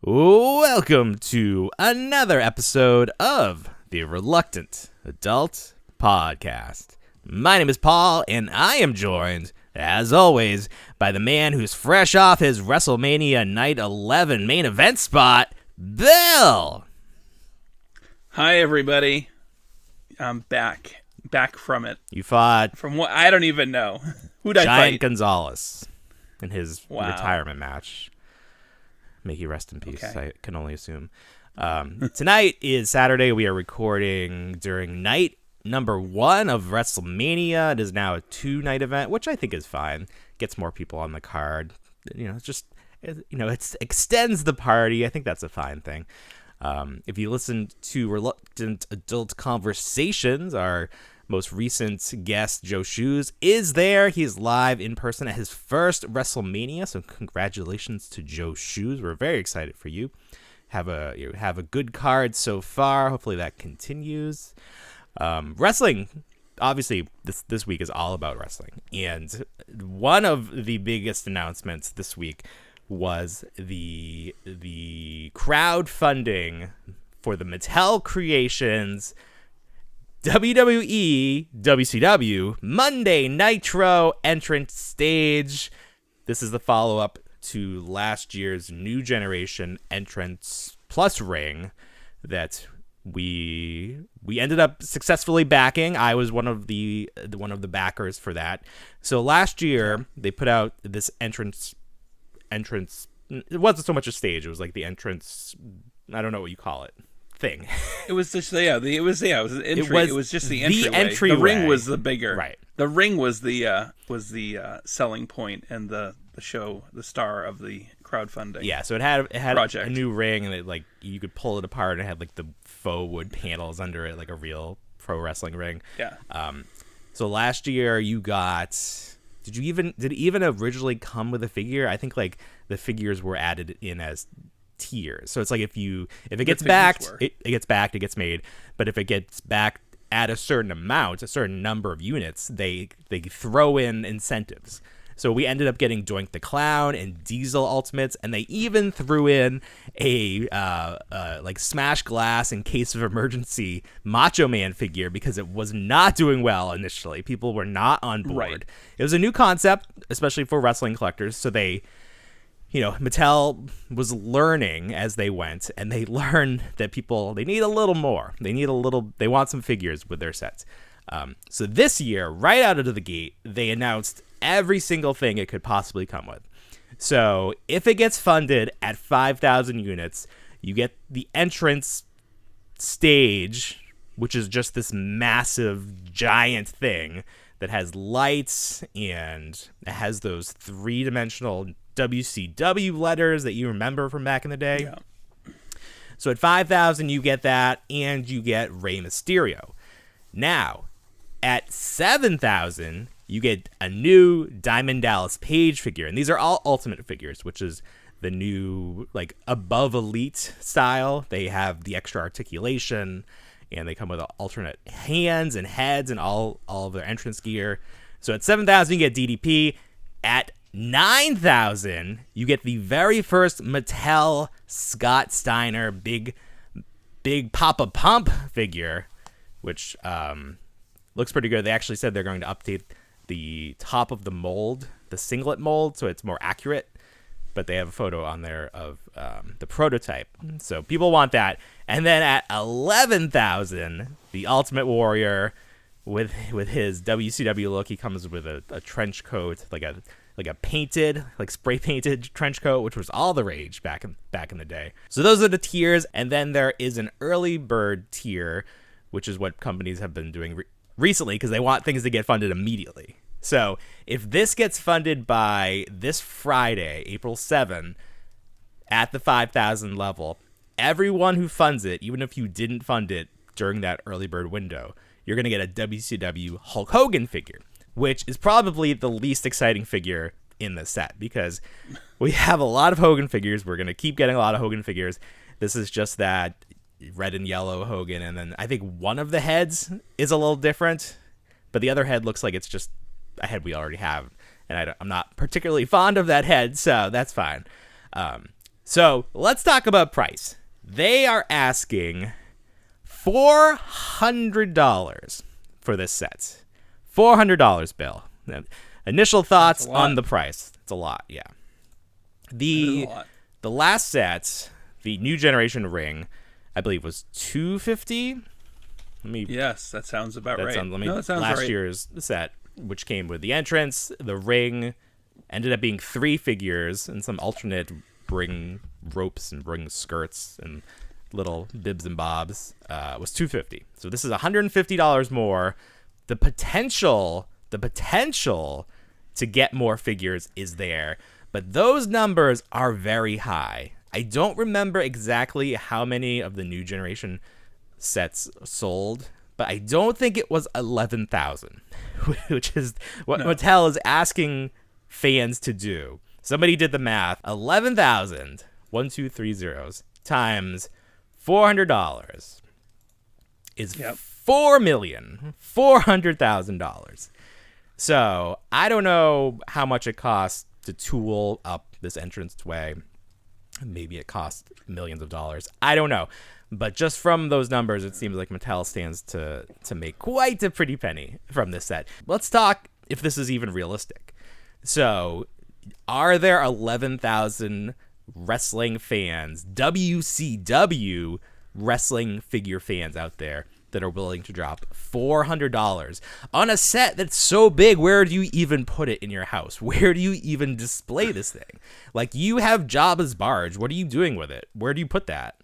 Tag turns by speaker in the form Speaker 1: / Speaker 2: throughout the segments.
Speaker 1: Welcome to another episode of the Reluctant Adult Podcast. My name is Paul, and I am joined, as always, by the man who's fresh off his WrestleMania Night 11 main event spot, Bill!
Speaker 2: Hi, everybody. I'm back from it.
Speaker 1: You fought
Speaker 2: From what? I don't even know. Who'd I
Speaker 1: Giant
Speaker 2: fight?
Speaker 1: Gonzalez in his
Speaker 2: Wow.
Speaker 1: retirement match. May he rest in peace,
Speaker 2: Okay.
Speaker 1: I can only assume. Tonight is Saturday. We are recording during night number 1 of WrestleMania. It is now a 2-night event, which I think is fine. Gets more people on the card. It extends the party. I think that's a fine thing. If you listen to Reluctant Adult Conversations, our most recent guest, Joe Shoes, is there. He's live in person at his first WrestleMania, so congratulations to Joe Shoes. We're very excited for you. Have a good card so far. Hopefully that continues. Wrestling, obviously, this week is all about wrestling, and one of the biggest announcements this week was the crowdfunding for the Mattel Creations WWE, WCW, Monday Nitro entrance stage. This is the follow-up to last year's New Generation entrance plus ring that we ended up successfully backing. I was one of the backers for that. So last year they put out this entrance. It wasn't so much a stage. It was like the entrance. I don't know what you call it. Thing.
Speaker 2: It was just it was an entry. It was just the
Speaker 1: entryway.
Speaker 2: The ring was the bigger.
Speaker 1: Right.
Speaker 2: The ring was the selling point and the show, the star of the crowdfunding.
Speaker 1: Yeah, so it had
Speaker 2: project.
Speaker 1: A new ring, and you could pull it apart, and it had like the faux wood panels under it, like a real pro wrestling ring.
Speaker 2: Yeah.
Speaker 1: So last year you got. Did it even originally come with a figure? I think like the figures were added in as tiers. So it's like if it gets backed, it gets backed, it gets made. But if it gets backed at a certain amount, a certain number of units, they throw in incentives. So we ended up getting Doink the Clown and Diesel Ultimates, and they even threw in a like Smash Glass in case of emergency Macho Man figure because it was not doing well initially. People were not on board.
Speaker 2: Right.
Speaker 1: It was a new concept, especially for wrestling collectors. So Mattel was learning as they went, and they learned that they need a little more. They want some figures with their sets. So this year, right out of the gate, they announced every single thing it could possibly come with. So if it gets funded at 5,000 units, you get the entrance stage, which is just this massive, giant thing that has lights, and it has those 3-dimensional WCW letters that you remember from back in the day.
Speaker 2: Yeah.
Speaker 1: So at 5,000, you get that, and you get Rey Mysterio. Now, at 7,000, you get a new Diamond Dallas Page figure, and these are all Ultimate figures, which is the new like above Elite style. They have the extra articulation, and they come with alternate hands and heads and all of their entrance gear. So at 7,000, you get DDP. At 9,000, you get the very first Mattel Scott Steiner big Papa Pump figure, which looks pretty good. They actually said they're going to update the top of the mold, the singlet mold, so it's more accurate. But they have a photo on there of the prototype. So people want that. And then at 11,000, the Ultimate Warrior with his WCW look, he comes with a trench coat, like a painted, like spray painted trench coat, which was all the rage back in the day. So those are the tiers, and then there is an early bird tier, which is what companies have been doing recently because they want things to get funded immediately. So if this gets funded by this Friday, April 7, at the 5,000 level, everyone who funds it, even if you didn't fund it during that early bird window, you're going to get a WCW Hulk Hogan figure, which is probably the least exciting figure in the set because we have a lot of Hogan figures. We're going to keep getting a lot of Hogan figures. This is just that red and yellow Hogan, and then I think one of the heads is a little different, but the other head looks like it's just a head we already have, and I'm not particularly fond of that head, so that's fine. So let's talk about price. They are asking $400 for this set. $400, Bill. Now, initial thoughts on the price. It's a lot, yeah. The last set, the new generation ring, I believe was $250.
Speaker 2: Yes, that sounds about right.
Speaker 1: That sounds last right. Year's set, which came with the entrance, the ring, ended up being 3 figures and some alternate ring ropes and ring skirts and little bibs and bobs. Was $250. So this is $150 more. The potential to get more figures is there, but those numbers are very high. I don't remember exactly how many of the new generation sets sold, but I don't think it was 11,000, which is what Mattel is asking fans to do. Somebody did the math. 11,000, 1, 2, 3 zeros, times $400 is $4,400,000. So I don't know how much it costs to tool up this entranceway. Maybe it costs millions of dollars. I don't know. But just from those numbers, it seems like Mattel stands to make quite a pretty penny from this set. Let's talk if this is even realistic. So are there 11,000 wrestling fans, WCW wrestling figure fans out there that are willing to drop $400 on a set that's so big? Where do you even put it in your house? Where do you even display this thing? Like, you have Jabba's barge. What are you doing with it? Where do you put that?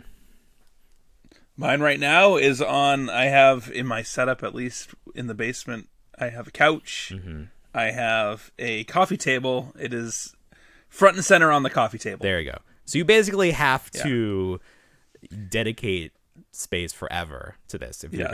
Speaker 2: Mine right now is I have in my setup, at least in the basement, I have a couch. Mm-hmm. I have a coffee table. It is front and center on the coffee table.
Speaker 1: There you go. So you basically have to dedicate space forever to this if you're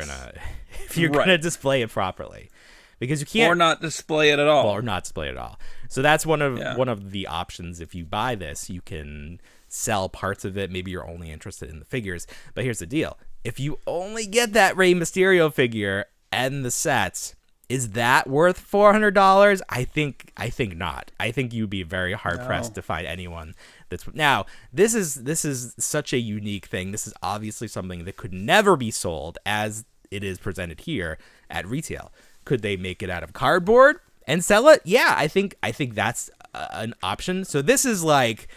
Speaker 1: gonna display it properly, because you can't,
Speaker 2: or not display it at all.
Speaker 1: Or not display it at all. So that's one of the options. If you buy this, you can sell parts of it. Maybe you're only interested in the figures, but here's the deal: if you only get that Rey Mysterio figure and the sets, is that worth $400? I think not. I think you'd be very hard pressed to find anyone that's. Now, this is such a unique thing. This is obviously something that could never be sold as it is presented here at retail. Could they make it out of cardboard and sell it? Yeah, I think that's an option. So this is like,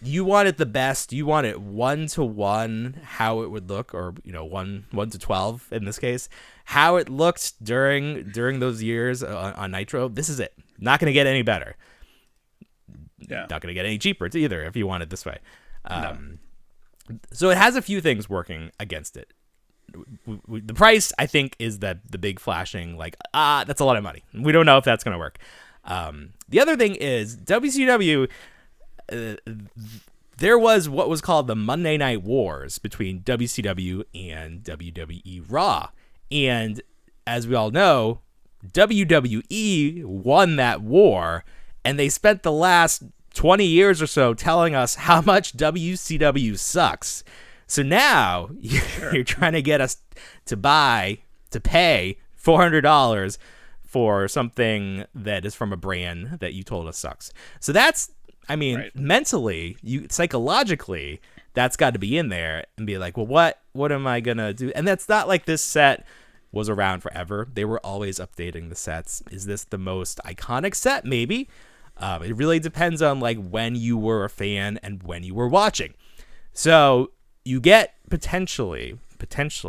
Speaker 1: you want it the best. You want it 1-to-1, how it would look, or 1-to-12 in this case, how it looked during those years on Nitro. This is it. Not going to get any better. Yeah. Not going to get any cheaper either if you want it this way. So it has a few things working against it. The price, I think, is the big flashing, like, that's a lot of money. We don't know if that's going to work. The other thing is WCW. There was what was called the Monday Night Wars between WCW and WWE Raw. And as we all know, WWE won that war, and they spent the last 20 years or so telling us how much WCW sucks. So now you're trying to get us to pay $400 for something that is from a brand that you told us sucks. So that's, mentally, psychologically, that's got to be in there and be like, well, what am I going to do? And that's not like this set was around forever. They were always updating the sets. Is this the most iconic set? Maybe. It really depends on like when you were a fan and when you were watching. So you get potentially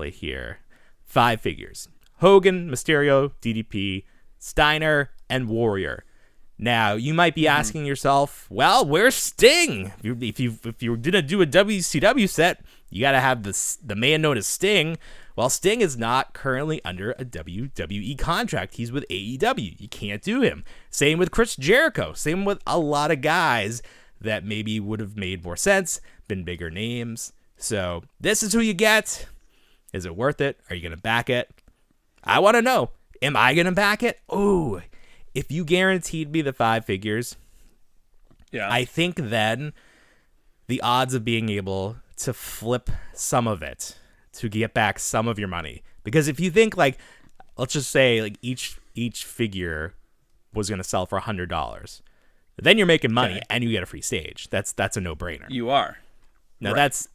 Speaker 1: here 5 figures: Hogan, Mysterio, DDP, Steiner, and Warrior. Now, you might be asking yourself, well, where's Sting? If you're going to do a WCW set, you got to have the man known as Sting. Well, Sting is not currently under a WWE contract. He's with AEW. You can't do him. Same with Chris Jericho. Same with a lot of guys that maybe would have made more sense, been bigger names. So this is who you get. Is it worth it? Are you going to back it? I want to know. Am I going to back it? Ooh. If you guaranteed me the 5 figures, I think then the odds of being able to flip some of it to get back some of your money. Because if you think, like, let's just say like each figure was going to sell for $100, then you're making money and you get a free stage. That's a no-brainer.
Speaker 2: You are.
Speaker 1: Now that's,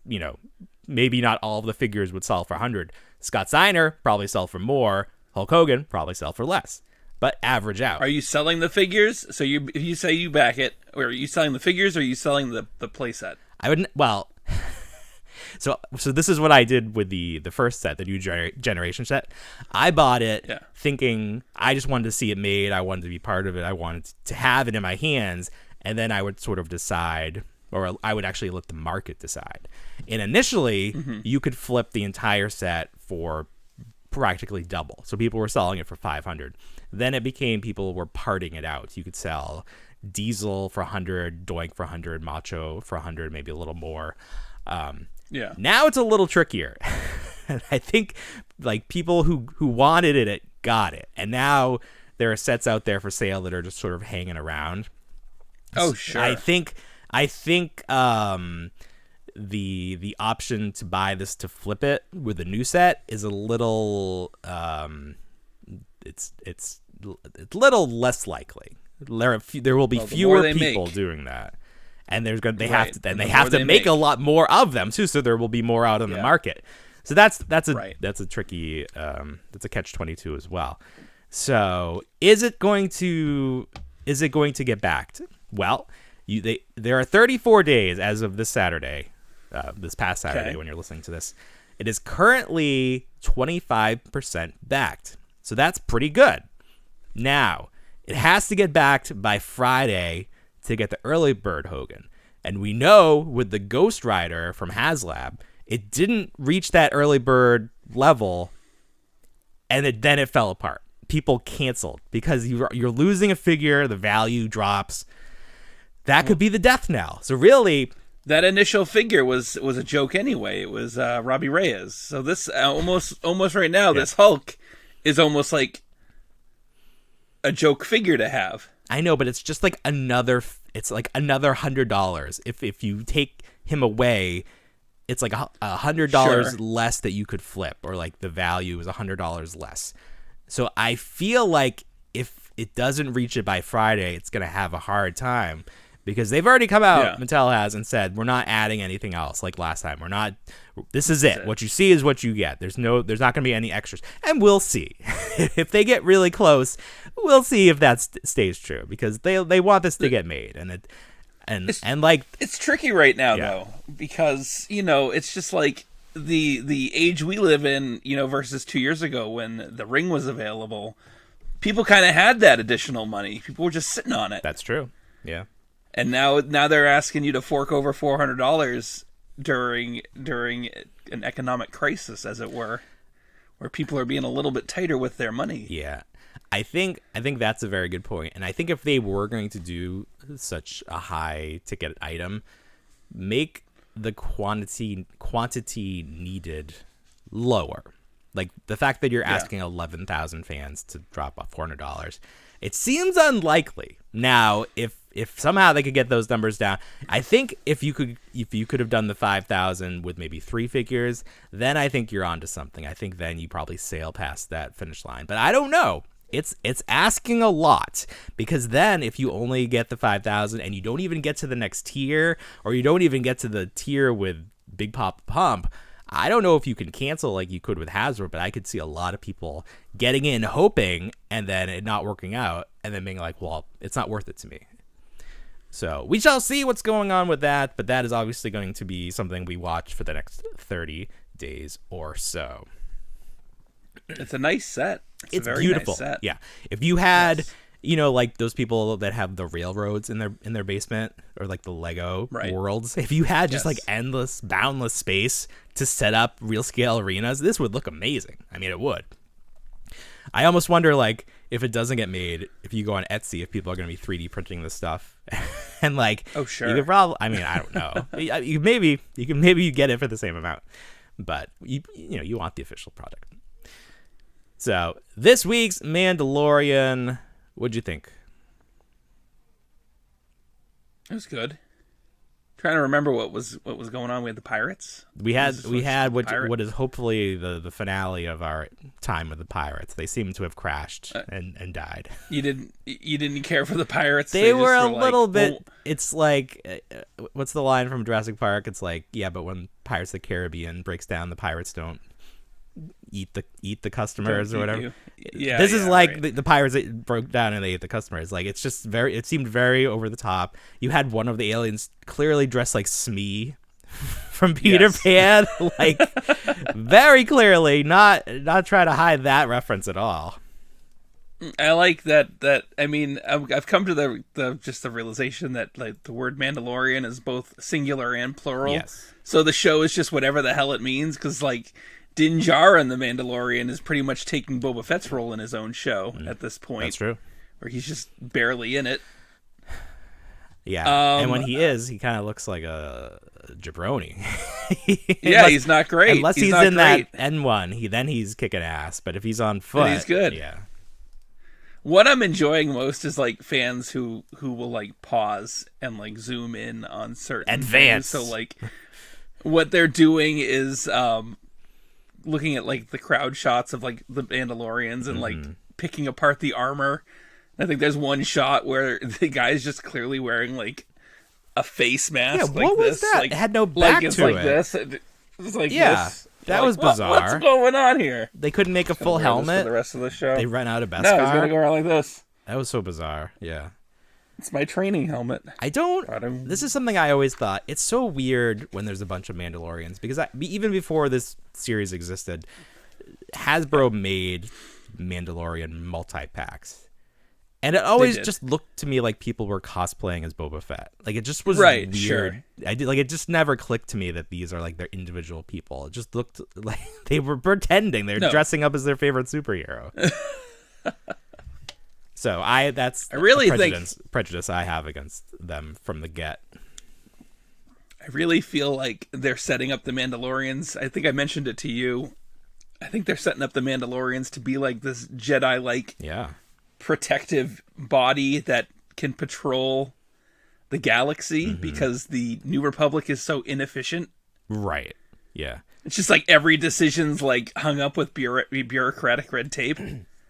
Speaker 1: maybe not all of the figures would sell for 100. Scott Steiner probably sell for more. Hulk Hogan probably sell for less. But average out.
Speaker 2: Are you selling the figures? So if you say you back it, or are you selling the figures, or are you selling the playset?
Speaker 1: I wouldn't. Well, so this is what I did with the first set, the new generation set. I bought it thinking I just wanted to see it made. I wanted to be part of it. I wanted to have it in my hands, and then I would sort of decide, or I would actually let the market decide. And initially, you could flip the entire set for practically double. So people were selling it for 500. Then it became people were parting it out. You could sell Diesel for 100, Doink for 100, Macho for 100, maybe a little more. Now it's a little trickier. And I think like people who wanted it got it. And now there are sets out there for sale that are just sort of hanging around.
Speaker 2: Oh, sure.
Speaker 1: I think the option to buy this to flip it with a new set is a little it's a little less likely. There will be fewer people doing that, and they have to make a lot more of them too, so there will be more out on the market. So that's a tricky that's a catch-22 as well. So is it going to get backed? Well, there are 34 days as of this Saturday. This past Saturday when you're listening to this. It is currently 25% backed. So that's pretty good. Now, it has to get backed by Friday to get the early bird Hogan. And we know with the Ghost Rider from HasLab, it didn't reach that early bird level, and then it fell apart. People canceled because you're losing a figure, the value drops. That could be the death knell. So really,
Speaker 2: that initial figure was a joke anyway. It was Robbie Reyes. So this almost right now, this Hulk is almost like a joke figure to have.
Speaker 1: I know, but it's just like another $100. If you take him away, it's like $100 less that you could flip, or like the value is $100 less. So I feel like if it doesn't reach it by Friday, it's gonna have a hard time. Because they've already come out, Mattel has, and said, we're not adding anything else like last time. This is it. What you see is what you get. There's not going to be any extras. And we'll see. If they get really close, we'll see if that stays true. Because they want this to get made.
Speaker 2: It's tricky right now, though. Because, it's just like the age we live in, versus 2 years ago when the ring was available. People kind of had that additional money. People were just sitting on it.
Speaker 1: That's true. Yeah.
Speaker 2: And now they're asking you to fork over $400 during an economic crisis, as it were, where people are being a little bit tighter with their money.
Speaker 1: Yeah, I think that's a very good point. And I think if they were going to do such a high ticket item, make the quantity needed lower. Like the fact that you're asking 11,000 fans to drop off $400, it seems unlikely. Now, if somehow they could get those numbers down, I think if you could have done the 5,000 with maybe 3 figures, then I think you're onto something. I think then you probably sail past that finish line. But I don't know. It's asking a lot, because then if you only get the 5,000 and you don't even get to the next tier, or you don't even get to the tier with Big Pop Pump, I don't know if you can cancel like you could with Hasbro, but I could see a lot of people getting in hoping and then it not working out and then being like, well, it's not worth it to me. So we shall see what's going on with that, but that is obviously going to be something we watch for the next 30 days or so.
Speaker 2: It's a nice set.
Speaker 1: It's
Speaker 2: a very
Speaker 1: beautiful.
Speaker 2: Nice set.
Speaker 1: Yeah. If you had, like those people that have the railroads in their basement, or like the Lego worlds, if you had just like endless, boundless space to set up real scale arenas, this would look amazing. I mean, it would. I almost wonder, like, if it doesn't get made, if you go on Etsy, if people are going to be 3D printing this stuff, and like,
Speaker 2: oh sure,
Speaker 1: you could probably. I mean, I don't know. Maybe you get it for the same amount, but you want the official product. So this week's Mandalorian, what'd you think?
Speaker 2: It was good. Trying to remember what was going on with the pirates.
Speaker 1: We had
Speaker 2: Pirate?
Speaker 1: what is hopefully the finale of our time with the pirates. They seem to have crashed and died.
Speaker 2: You didn't care for the pirates.
Speaker 1: They were
Speaker 2: just
Speaker 1: a little bit.
Speaker 2: Well,
Speaker 1: it's like, what's the line from Jurassic Park? It's like, yeah, but when Pirates of the Caribbean breaks down, the pirates don't eat the customers or whatever.
Speaker 2: Yeah,
Speaker 1: this is like
Speaker 2: right.
Speaker 1: the pirates that broke down and they ate the customers. Like, it's just it seemed very over the top. You had one of the aliens clearly dressed like Smee from Peter Pan, like very clearly, not trying to hide that reference at all.
Speaker 2: I like that. I mean, I've come to the realization that like the word Mandalorian is both singular and plural.
Speaker 1: Yes.
Speaker 2: So the show is just whatever the hell it means, because like Din Djarin, the Mandalorian, is pretty much taking Boba Fett's role in his own show at this point.
Speaker 1: That's true.
Speaker 2: Where he's just barely in it.
Speaker 1: Yeah, and when he kind of looks like a jabroni.
Speaker 2: He's not great.
Speaker 1: Unless he's
Speaker 2: not
Speaker 1: in
Speaker 2: great.
Speaker 1: that N1, he's kicking ass. But if he's on foot,
Speaker 2: then he's good.
Speaker 1: Yeah.
Speaker 2: What I'm enjoying most is like fans who will like pause and like zoom in on certain
Speaker 1: advance.
Speaker 2: things. So like what they're doing is looking at like the crowd shots of like the Mandalorians and like picking apart the armor. I think there's one shot where the guy's just clearly wearing like a face mask.
Speaker 1: Yeah,
Speaker 2: like
Speaker 1: what was
Speaker 2: this.
Speaker 1: that?
Speaker 2: Like,
Speaker 1: it had no back
Speaker 2: it's
Speaker 1: to
Speaker 2: like
Speaker 1: it.
Speaker 2: this. It's like
Speaker 1: Yeah,
Speaker 2: this.
Speaker 1: that
Speaker 2: Like,
Speaker 1: was bizarre.
Speaker 2: What's going on here?
Speaker 1: They couldn't make a full
Speaker 2: Wear this for
Speaker 1: helmet.
Speaker 2: the rest of the show.
Speaker 1: They ran out of Beskar.
Speaker 2: No, he's gonna go around like this.
Speaker 1: That was so bizarre. Yeah.
Speaker 2: It's my training helmet.
Speaker 1: This is something I always thought. It's so weird when there's a bunch of Mandalorians, because even before this series existed, Hasbro made Mandalorian multi-packs. And it always just looked to me like people were cosplaying as Boba Fett. Like, it just was weird.
Speaker 2: Sure.
Speaker 1: It just never clicked to me that these are like their individual people. It just looked like they were pretending. They're dressing up as their favorite superhero. So that's
Speaker 2: I really
Speaker 1: prejudice I have against them from the get.
Speaker 2: I really feel like they're setting up the Mandalorians. I think I mentioned it to you. I think they're setting up the Mandalorians to be like this Jedi-like protective body that can patrol the galaxy because the New Republic is so inefficient.
Speaker 1: Right. Yeah.
Speaker 2: It's just like every decision's like hung up with bureaucratic red tape.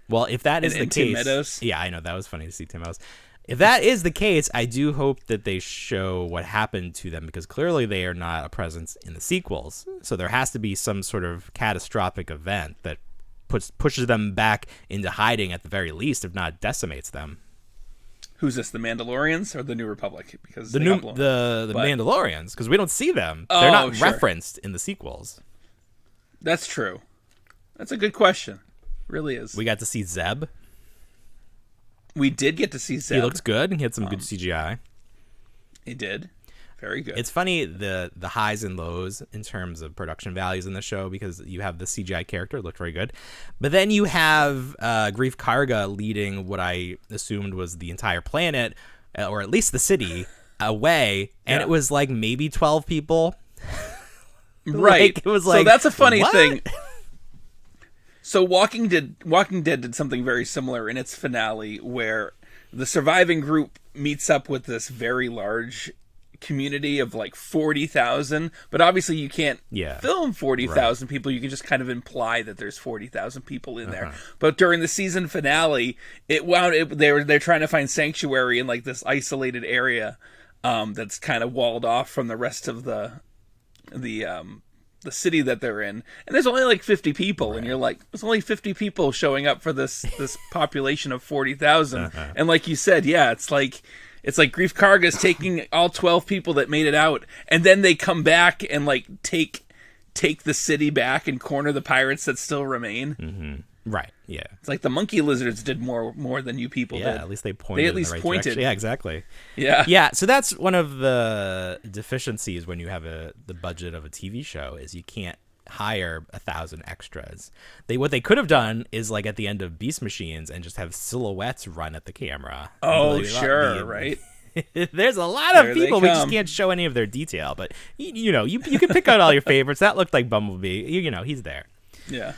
Speaker 1: Well, if that is the case,
Speaker 2: Tim Meadows.
Speaker 1: Yeah, I know, that was funny to see Tim Meadows. If that is the case, I do hope that they show what happened to them, because clearly they are not a presence in the sequels. So there has to be some sort of catastrophic event that pushes them back into hiding at the very least, if not decimates them.
Speaker 2: Who's this? The Mandalorians or the New Republic? Because
Speaker 1: the Mandalorians, because we don't see them. They're not referenced in the sequels.
Speaker 2: That's true. That's a good question. Really is.
Speaker 1: We got to see Zeb.
Speaker 2: We did get to see Zeb.
Speaker 1: He looks good, and he had some good CGI.
Speaker 2: He did. Very good.
Speaker 1: It's funny, the highs and lows in terms of production values in the show, because you have the CGI character, looked very good. But then you have Grief Karga leading what I assumed was the entire planet, or at least the city, away. And it was like maybe 12 people.
Speaker 2: Right.
Speaker 1: Like, it was like,
Speaker 2: so that's a funny
Speaker 1: what?
Speaker 2: thing. So Walking Dead did something very similar in its finale, where the surviving group meets up with this very large community of like 40,000, but obviously you can't film 40,000 people. You can just kind of imply that there's 40,000 people in there. But during the season finale, they're trying to find sanctuary in like this isolated area that's kind of walled off from the rest of the city that they're in, and there's only like 50 people, and you're like, there's only 50 people showing up for this population of 40,000, and like you said, it's like Grief Karga's taking all 12 people that made it out, and then they come back and like take the city back and corner the pirates that still remain.
Speaker 1: Right. Yeah.
Speaker 2: It's like the monkey lizards did more than you people did.
Speaker 1: At least they pointed.
Speaker 2: They at least
Speaker 1: in the right
Speaker 2: pointed.
Speaker 1: direction. Yeah, exactly.
Speaker 2: Yeah.
Speaker 1: Yeah. So that's one of the deficiencies when you have the budget of a TV show, is you can't hire 1,000 extras. What they could have done is like at the end of Beast Machines and just have silhouettes run at the camera.
Speaker 2: Oh, sure. Right.
Speaker 1: There's a lot of people. We just can't show any of their detail, but you can pick out all your favorites. That looked like Bumblebee. He's there.
Speaker 2: Yeah.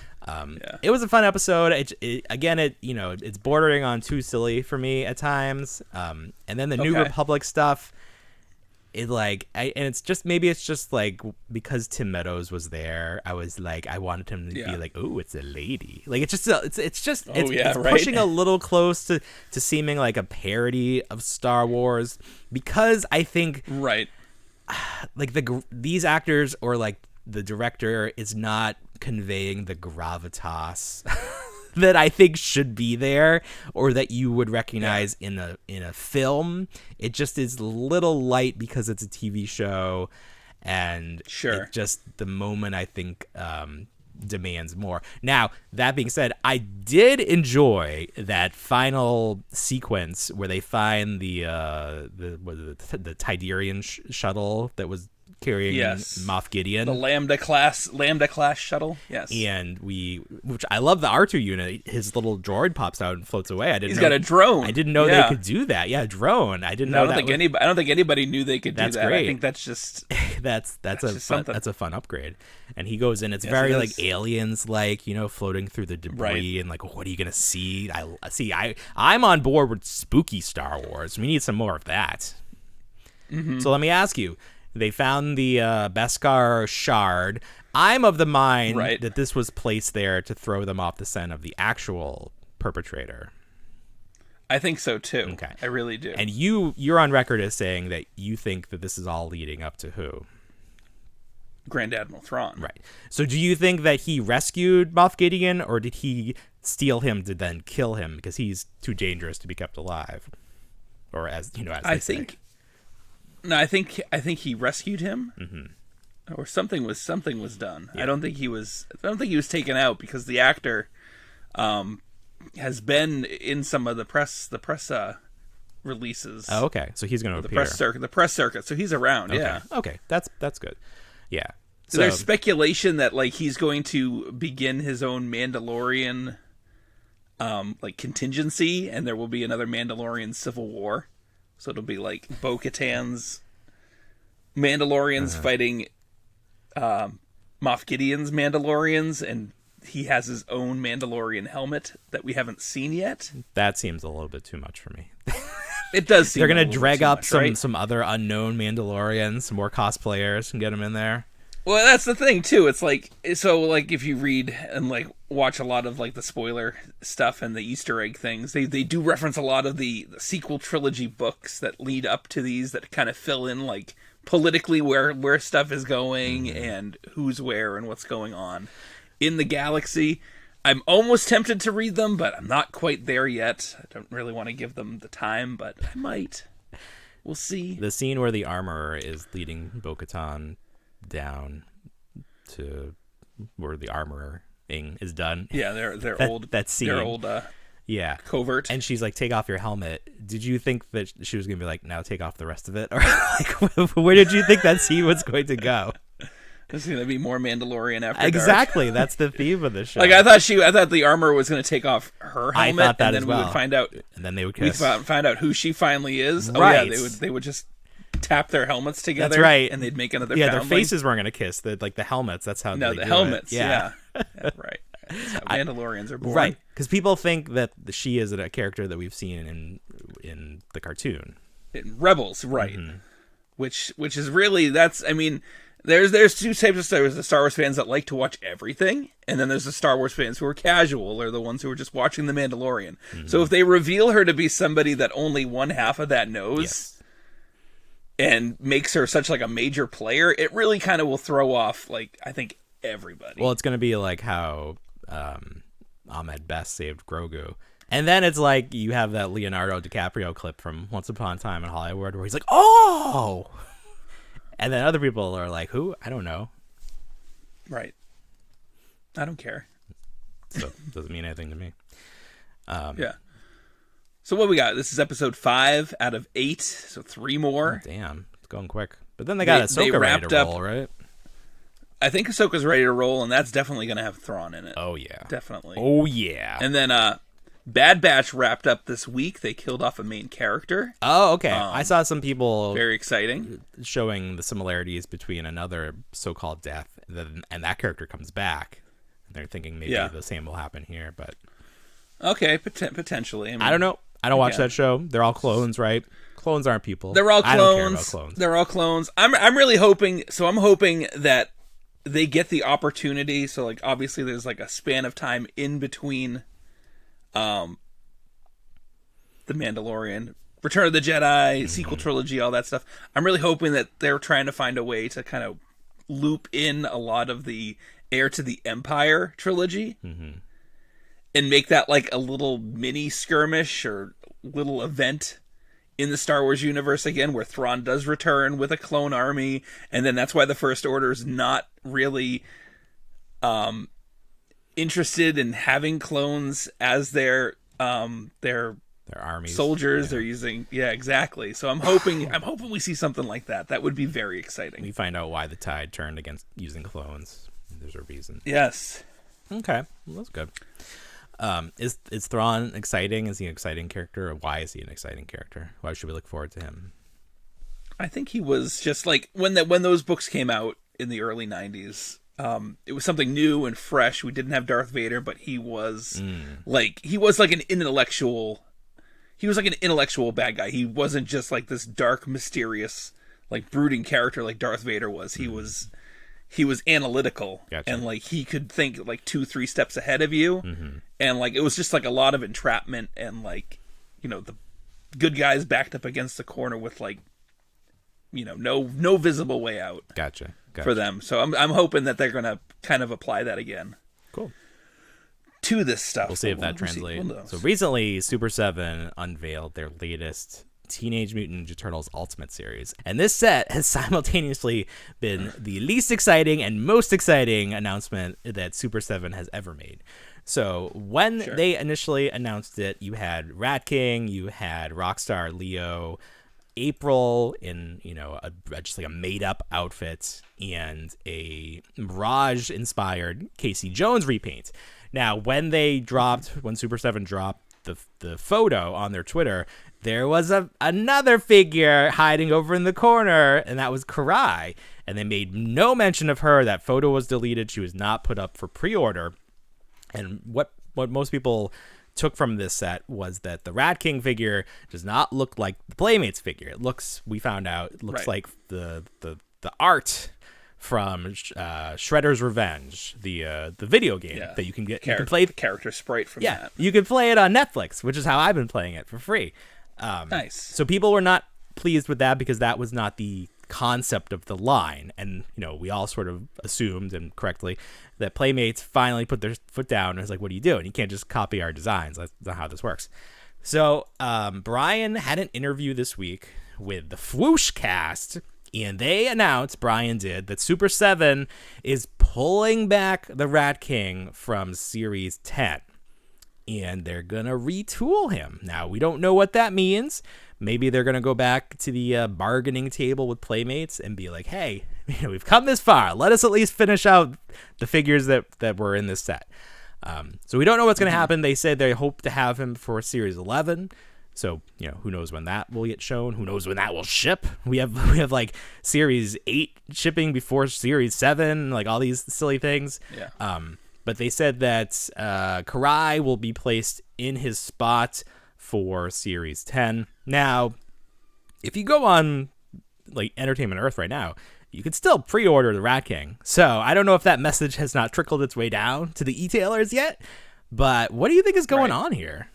Speaker 1: It was a fun episode. It's bordering on too silly for me at times. And then the New Republic stuff, it like and it's just maybe it's just like because Tim Meadows was there, I was like I wanted him to be like, oh, it's a lady. Like it's just it's pushing a little close to seeming like a parody of Star Wars, because I think like these actors or like the director is not conveying the gravitas that I think should be there, or that you would recognize in a film. It just is a little light because it's a TV show, and it just the moment I think demands more. Now that being said, I did enjoy that final sequence where they find the Tidarian shuttle that was carrying Moff Gideon,
Speaker 2: the Lambda class shuttle. Yes,
Speaker 1: and which I love the R2 unit. His little droid pops out and floats away.
Speaker 2: He's got a drone.
Speaker 1: I didn't know they could do that. Yeah, drone. I didn't know.
Speaker 2: I don't think anybody knew they could do that. Great. I think that's just
Speaker 1: that's a fun upgrade. And he goes in. It's very like aliens, like, you know, floating through the debris and like, what are you gonna see? I'm on board with spooky Star Wars. We need some more of that. Mm-hmm. So let me ask you. They found the Beskar shard. I'm of the mind that this was placed there to throw them off the scent of the actual perpetrator.
Speaker 2: I think so too.
Speaker 1: Okay,
Speaker 2: I really do.
Speaker 1: And you're on record as saying that you think that this is all leading up to who?
Speaker 2: Grand Admiral Thrawn.
Speaker 1: Right. So do you think that he rescued Moff Gideon, or did he steal him to then kill him because he's too dangerous to be kept alive? Or as you know, as I think. Say.
Speaker 2: No, I think he rescued him, or something was done. Yeah. I don't think he was taken out, because the actor has been in some of the press releases.
Speaker 1: Oh, okay. So he's going to appear.
Speaker 2: The press circuit. So he's around.
Speaker 1: Okay.
Speaker 2: Yeah.
Speaker 1: Okay. That's good. Yeah.
Speaker 2: So there's speculation that like he's going to begin his own Mandalorian like contingency, and there will be another Mandalorian civil war. So it'll be like Bo-Katan's Mandalorians fighting Moff Gideon's Mandalorians, and he has his own Mandalorian helmet that we haven't seen yet.
Speaker 1: That seems a little bit too much for me.
Speaker 2: It does seem
Speaker 1: they're going to drag up some other unknown Mandalorians, some more cosplayers, and get them in there.
Speaker 2: Well, that's the thing too. It's like, so like if you read and like watch a lot of like the spoiler stuff and the Easter egg things, they do reference a lot of the sequel trilogy books that lead up to these, that kind of fill in like politically where stuff is going and who's where and what's going on in the galaxy. I'm almost tempted to read them, but I'm not quite there yet. I don't really want to give them the time, but I might. We'll see.
Speaker 1: The scene where the armorer is leading Bo-Katan down to where the armoring is done.
Speaker 2: Yeah, they're old.
Speaker 1: That scene.
Speaker 2: They're old. Covert.
Speaker 1: And she's like, "Take off your helmet." Did you think that she was gonna be like, "Now take off the rest of it," or like, where did you think that scene was going to go?
Speaker 2: There's gonna be more Mandalorian after
Speaker 1: exactly.
Speaker 2: dark.
Speaker 1: That's the theme of the show.
Speaker 2: Like I thought the armor was gonna take off her helmet,
Speaker 1: I thought that
Speaker 2: and then
Speaker 1: as well.
Speaker 2: we would find out,
Speaker 1: and then they would kiss.
Speaker 2: We'd find out who she finally is.
Speaker 1: Right.
Speaker 2: Oh yeah, they would just tap their helmets together.
Speaker 1: That's right.
Speaker 2: And they'd make another.
Speaker 1: Yeah,
Speaker 2: foundling.
Speaker 1: their faces weren't gonna kiss. Like the helmets. That's how.
Speaker 2: No,
Speaker 1: they
Speaker 2: the
Speaker 1: do
Speaker 2: helmets.
Speaker 1: It. Yeah.
Speaker 2: Right. That's how Mandalorians are born.
Speaker 1: Right. Because people think that she is a character that we've seen in the cartoon.
Speaker 2: In Rebels, right? Mm-hmm. Which is really I mean. There's two types of Star Wars fans that like to watch everything, and then there's the Star Wars fans who are casual, or the ones who are just watching The Mandalorian. Mm-hmm. So if they reveal her to be somebody that only one half of that knows, and makes her such like a major player, it really kind of will throw off, like, I think, everybody.
Speaker 1: Well, it's going to be like how Ahmed Best saved Grogu. And then it's like you have that Leonardo DiCaprio clip from Once Upon a Time in Hollywood where he's like, "Oh!" And then other people are like, "Who? I don't know."
Speaker 2: Right. I don't care.
Speaker 1: So it doesn't mean anything to me.
Speaker 2: Yeah. So what we got? This is episode 5 out of 8. So 3 more.
Speaker 1: Oh, damn. It's going quick. But then they got Ahsoka ready to roll, right?
Speaker 2: I think Ahsoka's ready to roll, and that's definitely going to have Thrawn in it.
Speaker 1: Oh, yeah.
Speaker 2: Definitely.
Speaker 1: Oh, yeah.
Speaker 2: And then Bad Batch wrapped up this week. They killed off a main character.
Speaker 1: Oh, okay. I saw some people
Speaker 2: very exciting
Speaker 1: showing the similarities between another so-called death and that character comes back. They're thinking maybe the same will happen here, but
Speaker 2: okay, potentially.
Speaker 1: I don't know. I don't watch that show. They're all clones, right? Clones aren't people.
Speaker 2: They're all clones.
Speaker 1: I don't care about clones.
Speaker 2: They're all clones. I'm really hoping. So I'm hoping that they get the opportunity. So like obviously there's like a span of time in between, The Mandalorian, Return of the Jedi, sequel trilogy, all that stuff. I'm really hoping that they're trying to find a way to kind of loop in a lot of the Heir to the Empire trilogy and make that like a little mini skirmish or little event in the Star Wars universe again, where Thrawn does return with a clone army, and then that's why the First Order is not really interested in having clones as their
Speaker 1: armies,
Speaker 2: soldiers.
Speaker 1: Yeah.
Speaker 2: They're using, exactly. So I'm hoping we see something like that. That would be very exciting.
Speaker 1: We find out why the tide turned against using clones. There's a reason.
Speaker 2: Yes.
Speaker 1: Okay, well, that's good. Is Thrawn exciting? Is he an exciting character? Or why is he an exciting character? Why should we look forward to him?
Speaker 2: I think he was just like when those books came out in the early 90s. It was something new and fresh. We didn't have Darth Vader, but he was like an intellectual. He was like an intellectual bad guy. He wasn't just like this dark, mysterious, like brooding character like Darth Vader was. He was analytical.
Speaker 1: Gotcha.
Speaker 2: And like he could think like 2-3 steps ahead of you. And like it was just like a lot of entrapment and like, the good guys backed up against the corner with like, no visible way out.
Speaker 1: Gotcha.
Speaker 2: For them. So I'm hoping that they're going to kind of apply that again.
Speaker 1: Cool.
Speaker 2: To this stuff.
Speaker 1: We'll see if that translates. So recently, Super 7 unveiled their latest Teenage Mutant Ninja Turtles Ultimate series. And this set has simultaneously been the least exciting and most exciting announcement that Super 7 has ever made. So when they initially announced it, you had Rat King, you had Rockstar Leo, April in, just like a made-up outfit, and a Mirage-inspired Casey Jones repaint. Now, when Super 7 dropped the photo on their Twitter, there was another figure hiding over in the corner, and that was Karai. And they made no mention of her. That photo was deleted. She was not put up for pre-order. And what most people took from this set was that the Rat King figure does not look like the Playmates figure. We found out it looks like the art from Shredder's Revenge, the video game that you can get. You can play
Speaker 2: the character sprite from that.
Speaker 1: You can play it on Netflix, which is how I've been playing it for free.
Speaker 2: Nice.
Speaker 1: So people were not pleased with that because that was not the concept of the line, and we all sort of assumed, and correctly, that Playmates finally put their foot down and was like, what are you doing? You can't just copy our designs. That's not how this works. So Brian had an interview this week with the Fwoosh cast, and they announced, Brian did, that Super 7 is pulling back the Rat King from Series 10, and they're gonna retool him. Now, we don't know what that means. Maybe they're going to go back to the bargaining table with Playmates and be like, hey, we've come this far. Let us at least finish out the figures that were in this set. So we don't know what's going to happen. They said they hope to have him for Series 11. So, who knows when that will get shown? Who knows when that will ship? We have like Series 8 shipping before Series 7, like all these silly things.
Speaker 2: Yeah.
Speaker 1: But they said that Karai will be placed in his spot for Series 10. Now, if you go on like Entertainment Earth right now, you can still pre-order the Rat King. So I don't know if that message has not trickled its way down to the e-tailers yet, but what do you think is going on here?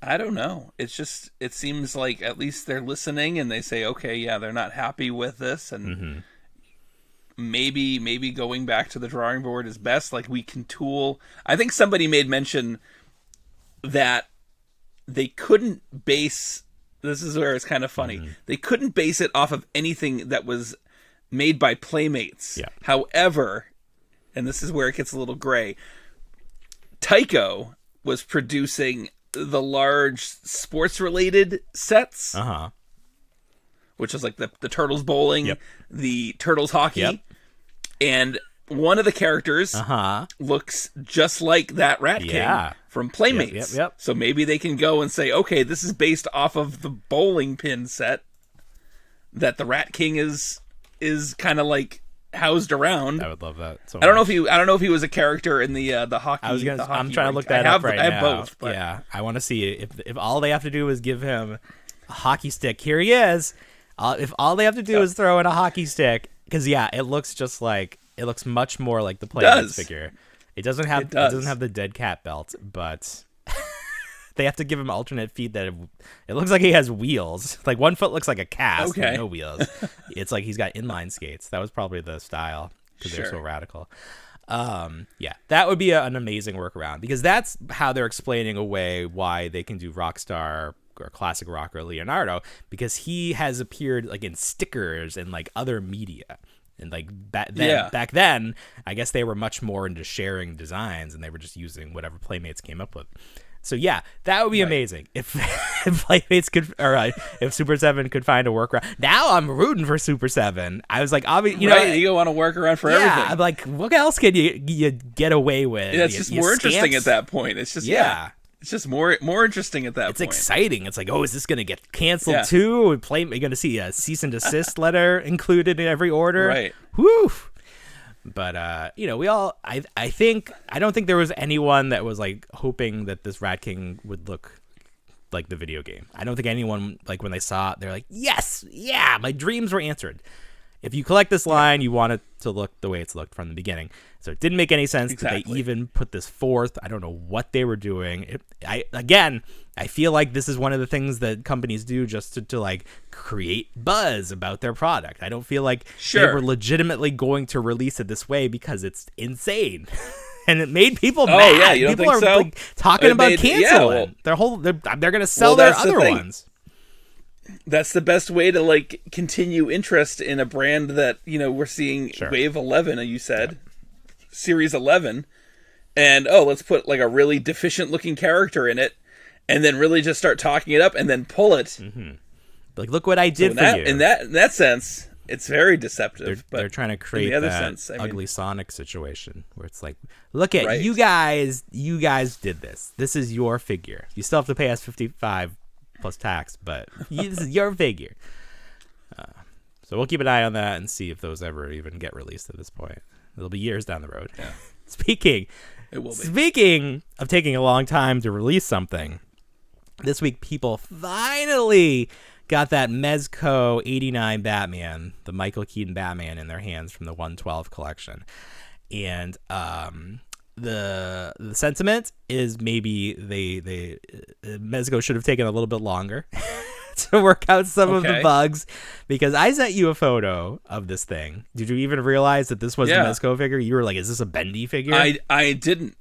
Speaker 2: I don't know. It seems like at least they're listening and they say, okay, yeah, they're not happy with this, and maybe going back to the drawing board is best. Like, we can tool. I think somebody made mention that they couldn't base, this is where it's kind of funny, they couldn't base it off of anything that was made by Playmates.
Speaker 1: Yeah.
Speaker 2: However, and this is where it gets a little gray, Tycho was producing the large sports-related sets, which is like the Turtles bowling, the Turtles hockey, and one of the characters looks just like that Rat King from Playmates. So maybe they can go and say, okay, this is based off of the bowling pin set that the Rat King is kind of like housed around.
Speaker 1: I would love that. So
Speaker 2: I don't
Speaker 1: much.
Speaker 2: know if he was a character in the hockey.
Speaker 1: I'm trying to look
Speaker 2: rink.
Speaker 1: that up right
Speaker 2: I have
Speaker 1: now.
Speaker 2: both. But
Speaker 1: Yeah, I want to see if all they have to do is give him a hockey stick. Here he is. If all they have to do is throw in a hockey stick, because it looks much more like the Playmates figure. It doesn't have the dead cat belt, but they have to give him alternate feet that it looks like he has wheels. Like one foot looks like a cast with no wheels. It's like he's got inline skates. That was probably the style because they're so radical. That would be an amazing workaround, because that's how they're explaining away why they can do Rockstar or classic rocker Leonardo, because he has appeared like in stickers and like other media. And like back then, I guess they were much more into sharing designs, and they were just using whatever Playmates came up with. So that would be amazing if Playmates could, or if Super 7 could find a workaround. Now I'm rooting for Super 7. I was like, obviously,
Speaker 2: you want to work around for everything.
Speaker 1: I'm like, what else can you get away with?
Speaker 2: Yeah, it's just more interesting at that point. It's just it's just more interesting at that point.
Speaker 1: It's exciting. It's like, is this going to get canceled too? You're going to see a cease and desist letter included in every order.
Speaker 2: Right.
Speaker 1: Woo! But we all. I don't think there was anyone that was like hoping that this Rat King would look like the video game. I don't think anyone, like, when they saw it, they're like, yes, my dreams were answered. If you collect this line, you want it to look the way it's looked from the beginning. So it didn't make any sense that they even put this forth. I don't know what they were doing. I feel like this is one of the things that companies do just to like create buzz about their product. I don't feel like they were legitimately going to release it this way, because it's insane. And it made people mad.
Speaker 2: Yeah, you don't
Speaker 1: people
Speaker 2: think
Speaker 1: are
Speaker 2: so?
Speaker 1: like, talking about canceling. They're going to sell their other ones.
Speaker 2: That's the best way to like continue interest in a brand that, we're seeing Wave 11, you said, Series 11, and let's put like a really deficient looking character in it, and then really just start talking it up and then pull it.
Speaker 1: Mm-hmm. Like, look what I did for you.
Speaker 2: In that sense, it's very deceptive.
Speaker 1: They're trying to create that ugly Sonic situation where it's like, look at you guys did this. This is your figure. You still have to pay us $55 plus tax, but this is your figure. So we'll keep an eye on that and see if those ever even get released at this point. It'll be years down the road. Yeah. Speaking of taking a long time to release something, this week people finally got that Mezco 89 Batman, the Mattel Keaton Batman, in their hands from the 112 collection. And the sentiment is maybe they Mezco should have taken a little bit longer to work out some of the bugs, because I sent you a photo of this thing. Did you even realize that this was the Mezco figure? You were like, is this a bendy figure?
Speaker 2: I didn't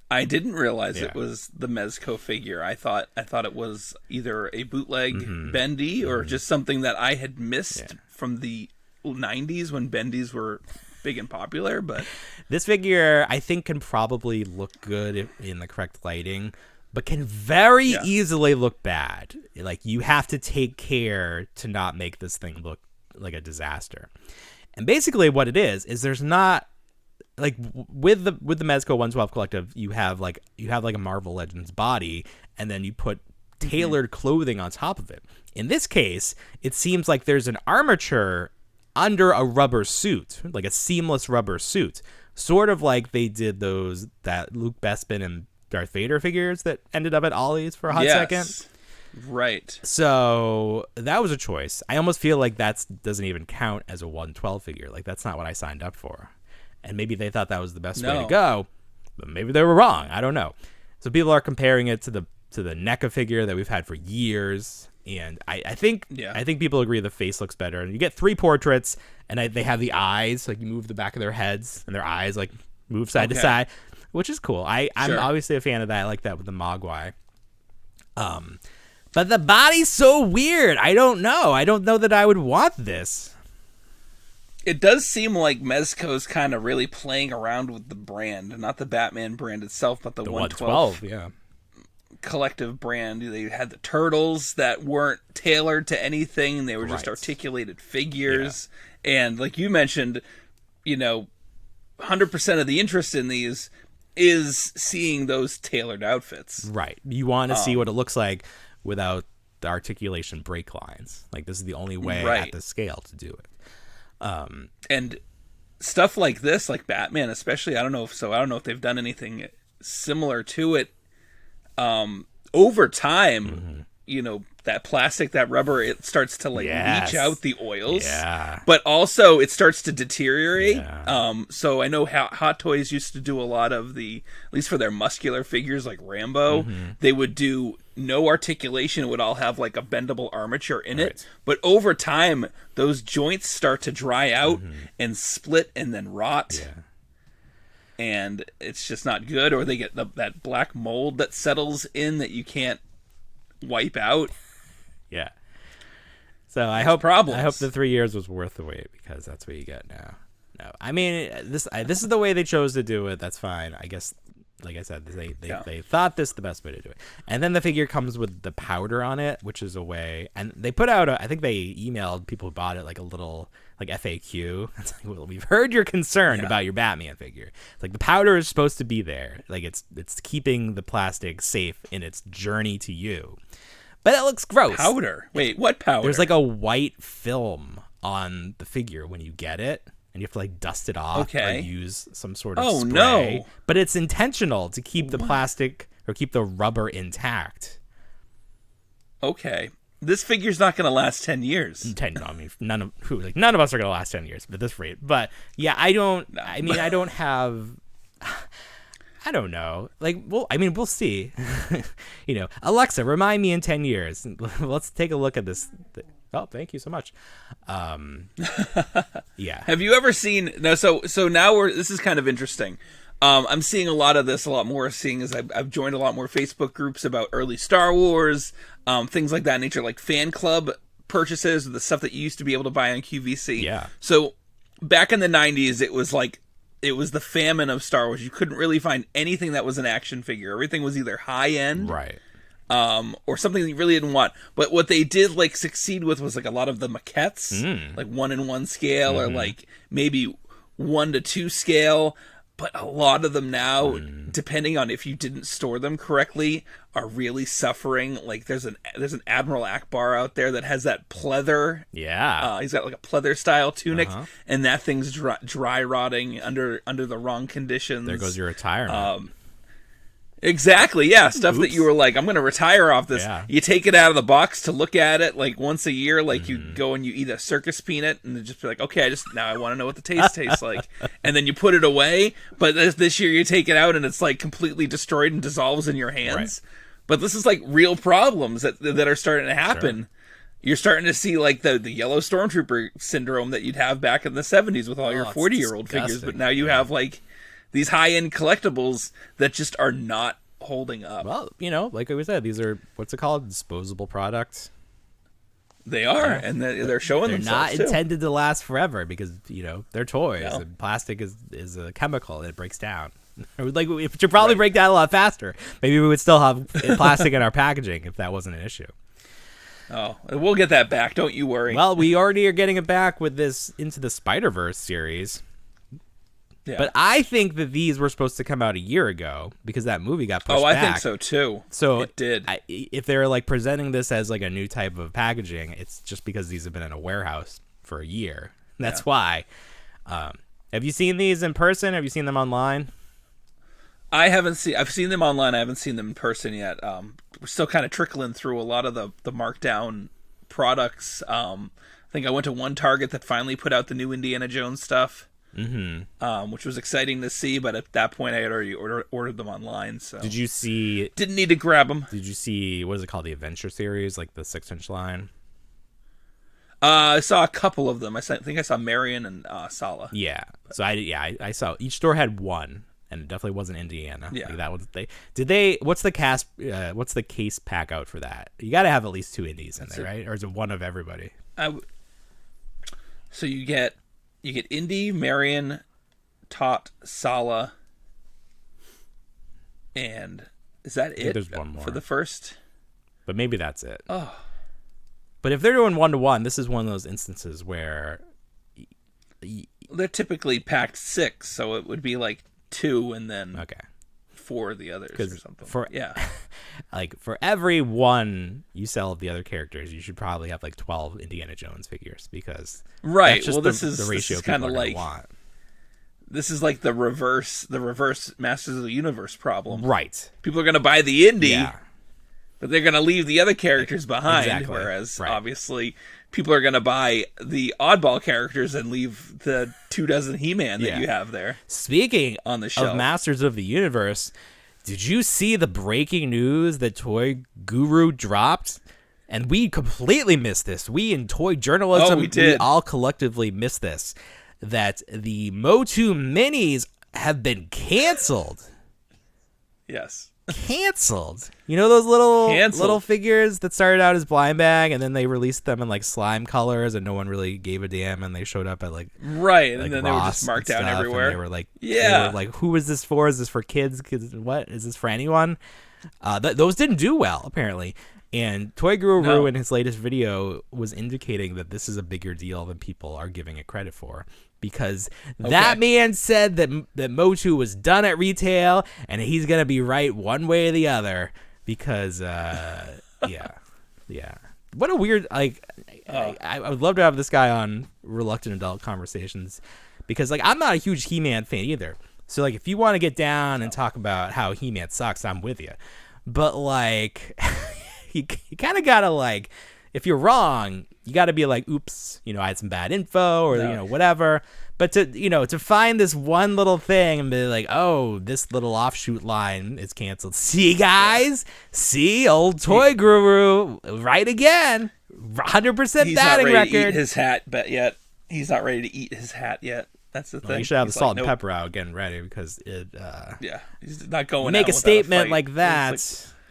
Speaker 2: realize it was the Mezco figure. I thought it was either a bootleg bendy or just something that I had missed from the 90s when bendies were big and popular. But
Speaker 1: this figure, I think, can probably look good in the correct lighting, but can very easily look bad. Like, you have to take care to not make this thing look like a disaster. And basically what it is there's not, like, with the Mezco 112 Collective, you have like a Marvel Legends body, and then you put tailored clothing on top of it. In this case, it seems like there's an armature under a rubber suit, like a seamless rubber suit, sort of like they did that Luke Bespin and Darth Vader figures that ended up at Ollie's for a hot second.
Speaker 2: Right.
Speaker 1: So that was a choice. I almost feel like that doesn't even count as a 112 figure. Like, that's not what I signed up for. And maybe they thought that was the best way to go, but maybe they were wrong. I don't know. So people are comparing it to the NECA figure that we've had for years. And I think people agree the face looks better. And you get 3 portraits, and they have the eyes, like, you move the back of their heads, and their eyes like move side to side, which is cool. I'm obviously a fan of that. I like that with the Mogwai. But the body's so weird. I don't know. I don't know that I would want this.
Speaker 2: It does seem like Mezco's kind of really playing around with the brand, not the Batman brand itself, but the 112 collective brand. They had the turtles that weren't tailored to anything. They were just articulated figures. And like you mentioned, 100% of the interest in these is seeing those tailored outfits. Right.
Speaker 1: You want to see what it looks like without the articulation break lines. Like, this is the only way at this scale to do it.
Speaker 2: And stuff like this, like Batman, especially, I don't know if they've done anything similar to it. Over time, that plastic, that rubber, it starts to leach out the oils.
Speaker 1: Yeah.
Speaker 2: But also it starts to deteriorate.
Speaker 1: Yeah.
Speaker 2: So I know Hot Toys used to do a lot of at least for their muscular figures like Rambo, they would do no articulation. It would all have like a bendable armature in it. But over time, those joints start to dry out and split and then rot.
Speaker 1: Yeah.
Speaker 2: And it's just not good. Or they get that black mold that settles in that you can't wipe out.
Speaker 1: Yeah. So I hope the 3 years was worth the wait, because that's what you get now. No, I mean, this is the way they chose to do it. That's fine. I guess, like I said, they thought this the best way to do it. And then the figure comes with the powder on it, which is a way. And they put out I think they emailed people who bought it like a little like FAQ. It's like, well, we've heard your concern about your Batman figure. It's like the powder is supposed to be there. Like it's keeping the plastic safe in its journey to you. But it looks gross.
Speaker 2: Powder? Wait, what powder?
Speaker 1: There's like a white film on the figure when you get it, and you have to like dust it off or use some sort of spray.
Speaker 2: No.
Speaker 1: But it's intentional to keep the plastic or keep the rubber intact.
Speaker 2: Okay. This figure's not going to last 10 years.
Speaker 1: I mean, none of us are going to last 10 years at this rate. But yeah, I don't have... I don't know. Like, we'll see. Alexa, remind me in 10 years. Let's take a look at this. Oh, thank you so much. Yeah.
Speaker 2: Have you ever seen? No. So now this is kind of interesting. I'm seeing a lot of this, a lot more. Seeing as I've joined a lot more Facebook groups about early Star Wars, things like that nature, like fan club purchases, the stuff that you used to be able to buy on QVC.
Speaker 1: Yeah.
Speaker 2: So back in the 90s, it was the famine of Star Wars. You couldn't really find anything that was an action figure. Everything was either high end,
Speaker 1: right,
Speaker 2: or something that you really didn't want. But what they did like succeed with was like a lot of the maquettes, like 1:1 scale, or like maybe 1:2 scale. But a lot of them now, depending on if you didn't store them correctly, are really suffering. Like there's an Admiral Akbar out there that has that pleather.
Speaker 1: Yeah,
Speaker 2: he's got like a pleather style tunic, and that thing's dry rotting under the wrong conditions.
Speaker 1: There goes your retirement.
Speaker 2: Exactly, yeah. Stuff that you were like, I'm going to retire off this.
Speaker 1: Yeah.
Speaker 2: You take it out of the box to look at it like once a year, like you go and you eat a circus peanut and just be like, okay, now I want to know what the taste tastes like. And then you put it away, but this year you take it out and it's like completely destroyed and dissolves in your hands. Right. But this is like real problems that are starting to happen. Sure. You're starting to see like the yellow stormtrooper syndrome that you'd have back in the 70s with all your 40-year-old figures, but now you have like these high-end collectibles that just are not holding up.
Speaker 1: Well, like we said, these are, what's it called? Disposable products.
Speaker 2: They are, and they're showing
Speaker 1: they're
Speaker 2: themselves,
Speaker 1: not
Speaker 2: too.
Speaker 1: Intended to last forever because, they're toys. No. And plastic is a chemical and it breaks down. Like, it should probably break down a lot faster. Maybe we would still have plastic in our packaging if that wasn't an issue.
Speaker 2: Oh, we'll get that back. Don't you worry.
Speaker 1: Well, we already are getting it back with this Into the Spider-Verse series. Yeah. But I think that these were supposed to come out a year ago because that movie got pushed back.
Speaker 2: Oh, I think so too.
Speaker 1: So
Speaker 2: it did.
Speaker 1: If they're like presenting this as like a new type of packaging, it's just because these have been in a warehouse for a year. That's why. Have you seen these in person? Have you seen them online?
Speaker 2: I've seen them online. I haven't seen them in person yet. We're still kind of trickling through a lot of the markdown products. I think I went to one Target that finally put out the new Indiana Jones stuff. Which was exciting to see, but at that point I had already ordered them online. So
Speaker 1: didn't
Speaker 2: need to grab them.
Speaker 1: Did you see, what is it called, the Adventure series, like the 6-inch line?
Speaker 2: I saw a couple of them. I think I saw Marion and Sala.
Speaker 1: Yeah. So I saw each store had one, and it definitely wasn't Indiana.
Speaker 2: Yeah.
Speaker 1: Like that was what's the case pack out for that? You got to have at least 2 indies in there, right? Or is it one of everybody?
Speaker 2: So you get Indy, Marion, Tot, Sala, and is that it?
Speaker 1: There's one more
Speaker 2: for the first.
Speaker 1: But maybe that's it.
Speaker 2: Oh.
Speaker 1: But if they're doing 1-to-1, this is one of those instances where
Speaker 2: they're typically packed 6, so it would be like 2 and then 4 of the others or something.
Speaker 1: Like for every one you sell of the other characters, you should probably have like 12 Indiana Jones figures because
Speaker 2: right.
Speaker 1: that's just
Speaker 2: this is
Speaker 1: the ratio
Speaker 2: kind of
Speaker 1: people are
Speaker 2: like
Speaker 1: want.
Speaker 2: This is like the reverse Masters of the Universe problem.
Speaker 1: Right.
Speaker 2: People are going to buy the indie,
Speaker 1: Yeah.
Speaker 2: but they're going to leave the other characters behind.
Speaker 1: Exactly.
Speaker 2: Whereas,
Speaker 1: Right.
Speaker 2: obviously, people are going to buy the oddball characters and leave the 24 He-Man that you have there.
Speaker 1: Speaking
Speaker 2: on the shelf.
Speaker 1: of Masters of the Universe, did you see the breaking news that Toy Guru dropped? And we completely missed this. We in toy journalism,
Speaker 2: we did.
Speaker 1: all collectively missed this. That the Motu Minis have been canceled.
Speaker 2: Yes.
Speaker 1: Canceled. You know those little figures that started out as blind bag and then they released them in like slime colors and no one really gave a damn and they showed up at like
Speaker 2: right,
Speaker 1: like
Speaker 2: and then
Speaker 1: Ross
Speaker 2: they were just marked
Speaker 1: and
Speaker 2: out
Speaker 1: stuff,
Speaker 2: everywhere.
Speaker 1: And they were like, who is this for? Is this for kids? What is this for anyone? Those didn't do well apparently. And Toy Guru in his latest video was indicating that this is a bigger deal than people are giving it credit for. Because that man said that Motu was done at retail and he's going to be right one way or the other. Because, yeah. What a weird, like, I would love to have this guy on Reluctant Adult Conversations. Because, like, I'm not a huge He-Man fan either. So, like, if you want to get down and talk about how He-Man sucks, I'm with you. But, like... You kind of gotta like, if you're wrong, you gotta be like, oops, I had some bad info or whatever. But to find this one little thing and be like, oh, this little offshoot line is canceled. See, guys, see, old Toy Guru right again, 100% batting record.
Speaker 2: To eat his hat, but yet he's not ready to eat his hat yet. That's the thing.
Speaker 1: You should have the salt and pepper out getting ready because it.
Speaker 2: He's not going.
Speaker 1: Make
Speaker 2: out
Speaker 1: a statement like that.
Speaker 2: Like,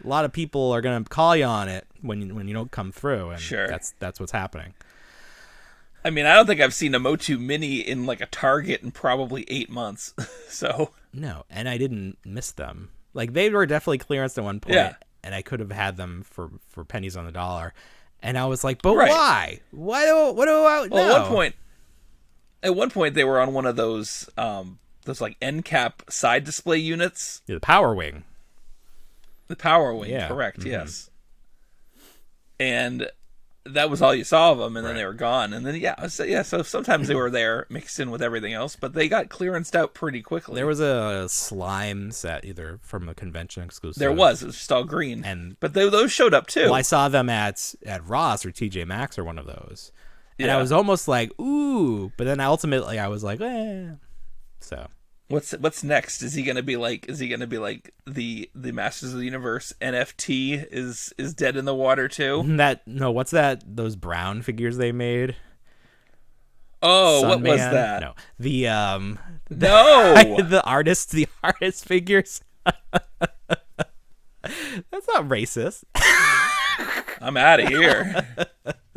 Speaker 1: a lot of people are gonna call you on it when you don't come through, and
Speaker 2: sure.
Speaker 1: that's what's happening.
Speaker 2: I mean, I don't think I've seen a Motu Mini in like a Target in probably 8 months. So
Speaker 1: no, and I didn't miss them. Like they were definitely clearance at one point, and I could have had them for pennies on the dollar. And I was like, but why? What do I?
Speaker 2: Well, at one point they were on one of those like end cap side display units.
Speaker 1: Yeah, the Power Wing.
Speaker 2: The Power Wing, correct, yes. And that was all you saw of them, and then they were gone. And then, so sometimes they were there mixed in with everything else, but they got clearanced out pretty quickly.
Speaker 1: There was a slime set, either from a convention exclusive.
Speaker 2: It was just all green. But those showed up, too.
Speaker 1: Well, I saw them at Ross or TJ Maxx or one of those. And I was almost like, ooh, but then ultimately I was like, eh. So...
Speaker 2: What's next? Is he gonna be like the Masters of the Universe NFT is dead in the water too?
Speaker 1: What's that? Those brown figures they made?
Speaker 2: Oh,
Speaker 1: Sun
Speaker 2: what
Speaker 1: Man?
Speaker 2: was that?
Speaker 1: No, the
Speaker 2: no,
Speaker 1: the artist figures. That's not racist.
Speaker 2: I'm out of here.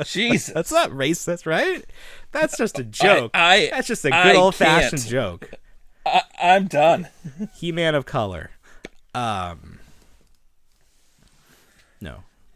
Speaker 2: Jesus,
Speaker 1: that's not racist, right? That's just a joke. That's just a good old fashioned joke.
Speaker 2: I'm done.
Speaker 1: He-Man of color. No.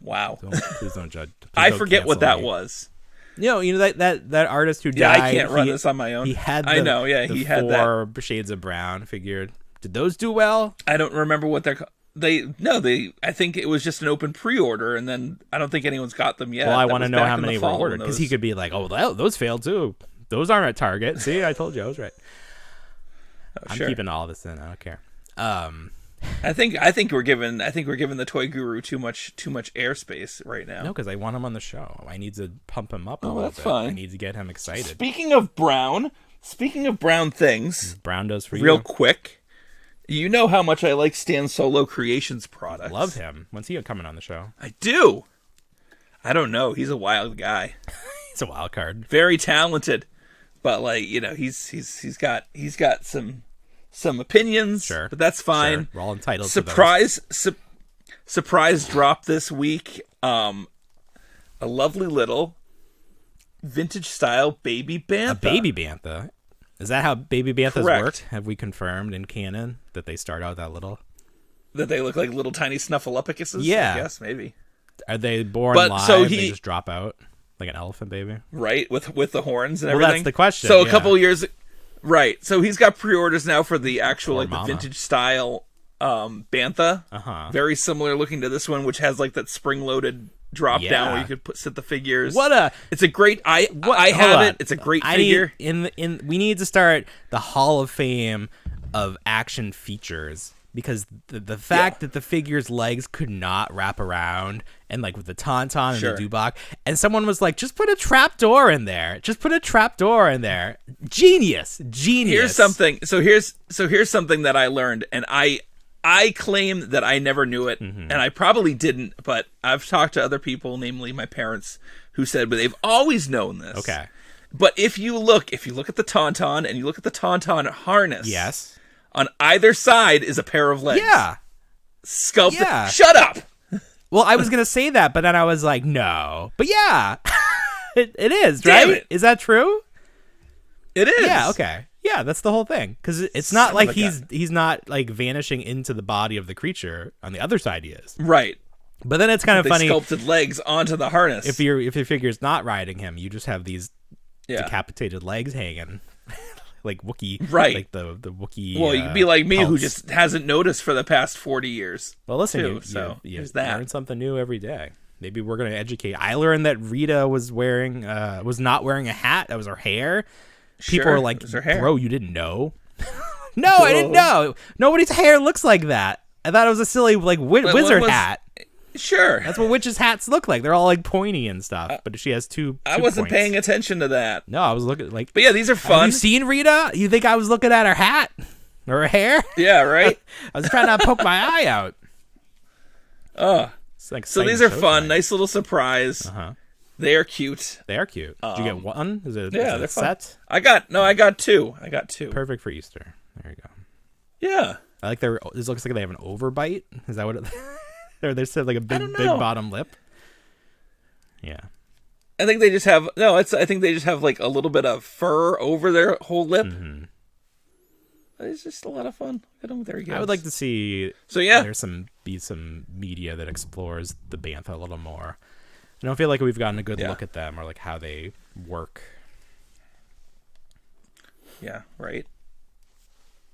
Speaker 2: Wow.
Speaker 1: Please don't judge.
Speaker 2: I forget what that was.
Speaker 1: You know that artist who died.
Speaker 2: I can't run this on my own.
Speaker 1: He had.
Speaker 2: I know. Yeah, he had that.
Speaker 1: 4 Shades of Brown figure. Did those do well?
Speaker 2: I don't remember what they're. I think it was just an open pre-order, and then I don't think anyone's got them yet.
Speaker 1: Well, I want to know how many were ordered because he could be like, "Oh, those failed too. Those aren't at Target." See, I told you I was right. I'm keeping all this in. I don't care.
Speaker 2: I think we're giving the Toy Guru too much airspace right now.
Speaker 1: No, because I want him on the show. I need to pump him up a little bit.
Speaker 2: Fine.
Speaker 1: I need to get him excited.
Speaker 2: Speaking of brown things,
Speaker 1: Brown does for you.
Speaker 2: Real quick, you know how much I like Stan Solo Creations products.
Speaker 1: Love him. When's he coming on the show?
Speaker 2: I do. I don't know. He's a wild guy.
Speaker 1: He's a wild card.
Speaker 2: Very talented. But he's got some opinions,
Speaker 1: sure,
Speaker 2: but that's fine.
Speaker 1: Sure. We're all entitled
Speaker 2: to those. Surprise drop this week. A lovely little vintage style baby bantha.
Speaker 1: A baby bantha. Is that how baby banthas
Speaker 2: Correct.
Speaker 1: work? Have we confirmed in canon that they start out that little?
Speaker 2: That they look like little tiny snuffleupaguses?
Speaker 1: Yeah.
Speaker 2: I guess maybe.
Speaker 1: Are they born live? So they just drop out? Like an elephant baby?
Speaker 2: Right, with the horns and everything.
Speaker 1: Well, that's the question.
Speaker 2: So a couple years... Right, so he's got pre-orders now for the actual, the vintage style bantha.
Speaker 1: Uh-huh.
Speaker 2: Very similar looking to this one, which has like that spring-loaded drop down
Speaker 1: Yeah.
Speaker 2: where you could sit the figures.
Speaker 1: What
Speaker 2: It's a great. I
Speaker 1: hold
Speaker 2: have
Speaker 1: on.
Speaker 2: it. It's a great figure.
Speaker 1: We need to start the Hall of Fame of action features, because the fact that the figure's legs could not wrap around, and like with the tauntaun
Speaker 2: Sure.
Speaker 1: and the dubak, and someone was like, just put a trap door in there. Just put a trap door in there. Genius.
Speaker 2: Here's something. So here's something that I learned, and I claim that I never knew it, and I probably didn't, but I've talked to other people, namely my parents, who said, but they've always known this.
Speaker 1: Okay.
Speaker 2: But if you look at the tauntaun and you look at the tauntaun harness,
Speaker 1: Yes.
Speaker 2: on either side is a pair of legs.
Speaker 1: Yeah.
Speaker 2: Sculpted.
Speaker 1: Yeah.
Speaker 2: Shut up.
Speaker 1: Well, I was gonna say that, but then I was like, no. But yeah, it is,
Speaker 2: Damn
Speaker 1: right?
Speaker 2: it.
Speaker 1: Is that true?
Speaker 2: It is.
Speaker 1: Yeah. Okay. Yeah, that's the whole thing. Because it's not
Speaker 2: Son
Speaker 1: like
Speaker 2: of a
Speaker 1: he's not like vanishing into the body of the creature. On the other side, he is.
Speaker 2: Right.
Speaker 1: But then it's kind of
Speaker 2: They
Speaker 1: funny
Speaker 2: sculpted legs onto the harness.
Speaker 1: if your figure's not riding him, you just have these
Speaker 2: yeah.
Speaker 1: decapitated legs hanging, like Wookiee,
Speaker 2: Right.
Speaker 1: Like the Wookiee.
Speaker 2: Well, you'd be like me, who
Speaker 1: pelts.
Speaker 2: just hasn't noticed for the past 40 years.
Speaker 1: Well, listen,
Speaker 2: too,
Speaker 1: you
Speaker 2: there's that.
Speaker 1: learn something new every day. Maybe we're gonna educate. I learned that Rita was not wearing a hat. That was her hair. People
Speaker 2: Sure,
Speaker 1: were like,
Speaker 2: it was her hair.
Speaker 1: "Bro, you didn't know?" No, I didn't know. Nobody's hair looks like that. I thought it was a silly like wizard
Speaker 2: was-
Speaker 1: hat.
Speaker 2: Sure.
Speaker 1: That's what witches' hats look like. They're all like pointy and stuff. But she has two.
Speaker 2: I wasn't
Speaker 1: points.
Speaker 2: paying attention to that.
Speaker 1: No, I was looking like.
Speaker 2: But yeah, these are
Speaker 1: Have
Speaker 2: fun.
Speaker 1: you seen Rita? You think I was looking at her hat or her hair?
Speaker 2: Yeah, right?
Speaker 1: I was trying not to poke my eye out. It's like
Speaker 2: So these are fun. Nice little surprise. They are cute.
Speaker 1: They are cute. Did you get one? Is it,
Speaker 2: Yeah,
Speaker 1: is
Speaker 2: they're
Speaker 1: it
Speaker 2: fun.
Speaker 1: set?
Speaker 2: I got two.
Speaker 1: Perfect for Easter. There you go.
Speaker 2: Yeah.
Speaker 1: I like their. This looks like they have an overbite. Is that what it? Or they said like a big
Speaker 2: know.
Speaker 1: bottom lip. Yeah.
Speaker 2: I think they just have I think they just have like a little bit of fur over their whole lip. It's just a lot of fun. There you go.
Speaker 1: I would like to see.
Speaker 2: So yeah,
Speaker 1: there's some media that explores the bantha a little more. I don't feel like we've gotten a good look at them or like how they work.
Speaker 2: Yeah, right.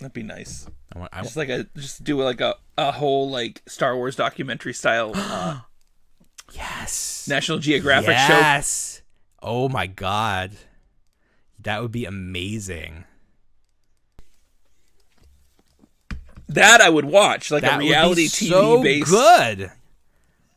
Speaker 2: That'd be nice.
Speaker 1: I
Speaker 2: Just do like a whole like Star Wars documentary style.
Speaker 1: Yes.
Speaker 2: National Geographic show.
Speaker 1: Yes. Oh my God, that would be amazing.
Speaker 2: That I would watch, like
Speaker 1: That
Speaker 2: a reality
Speaker 1: would be
Speaker 2: TV
Speaker 1: so
Speaker 2: based.
Speaker 1: good.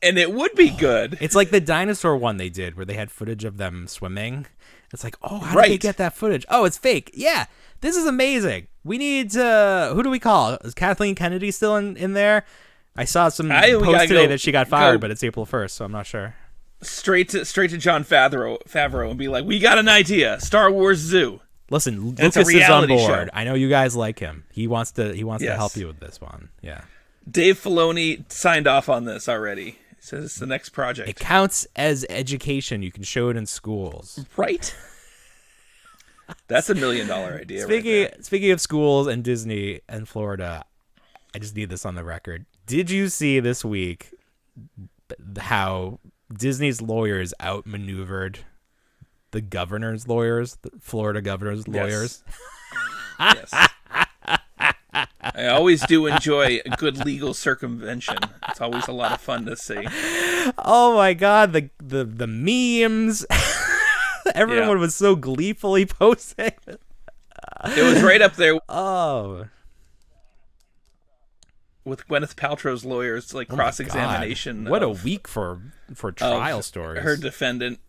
Speaker 2: And it would be good.
Speaker 1: It's like the dinosaur one they did where they had footage of them swimming. It's like, oh, how did they get that footage? Oh, it's fake. Yeah, this is amazing. We need to... Who do we call? Is Kathleen Kennedy still in there? I saw some post today that she got fired, but it's April 1st, so I'm not sure.
Speaker 2: Straight to Jon Favreau and be like, we got an idea. Star Wars Zoo.
Speaker 1: Listen,
Speaker 2: It's
Speaker 1: Lucas
Speaker 2: a
Speaker 1: is on
Speaker 2: reality
Speaker 1: board.
Speaker 2: show.
Speaker 1: I know you guys like him. He wants to
Speaker 2: Yes.
Speaker 1: help you with this one. Yeah.
Speaker 2: Dave Filoni signed off on this already. He says it's the next project.
Speaker 1: It counts as education. You can show it in schools.
Speaker 2: Right? That's $1 million idea.
Speaker 1: Speaking of schools and Disney and Florida, I just need this on the record. Did you see this week how Disney's lawyers outmaneuvered the governor's lawyers, the Florida governor's lawyers?
Speaker 2: Yes. I always do enjoy a good legal circumvention. It's always a lot of fun to see.
Speaker 1: Oh my God, the memes. Everyone was so gleefully posting.
Speaker 2: It was right up there
Speaker 1: Oh.
Speaker 2: with Gwyneth Paltrow's lawyers, like cross-examination.
Speaker 1: What a week for trial
Speaker 2: of
Speaker 1: stories.
Speaker 2: Her defendant.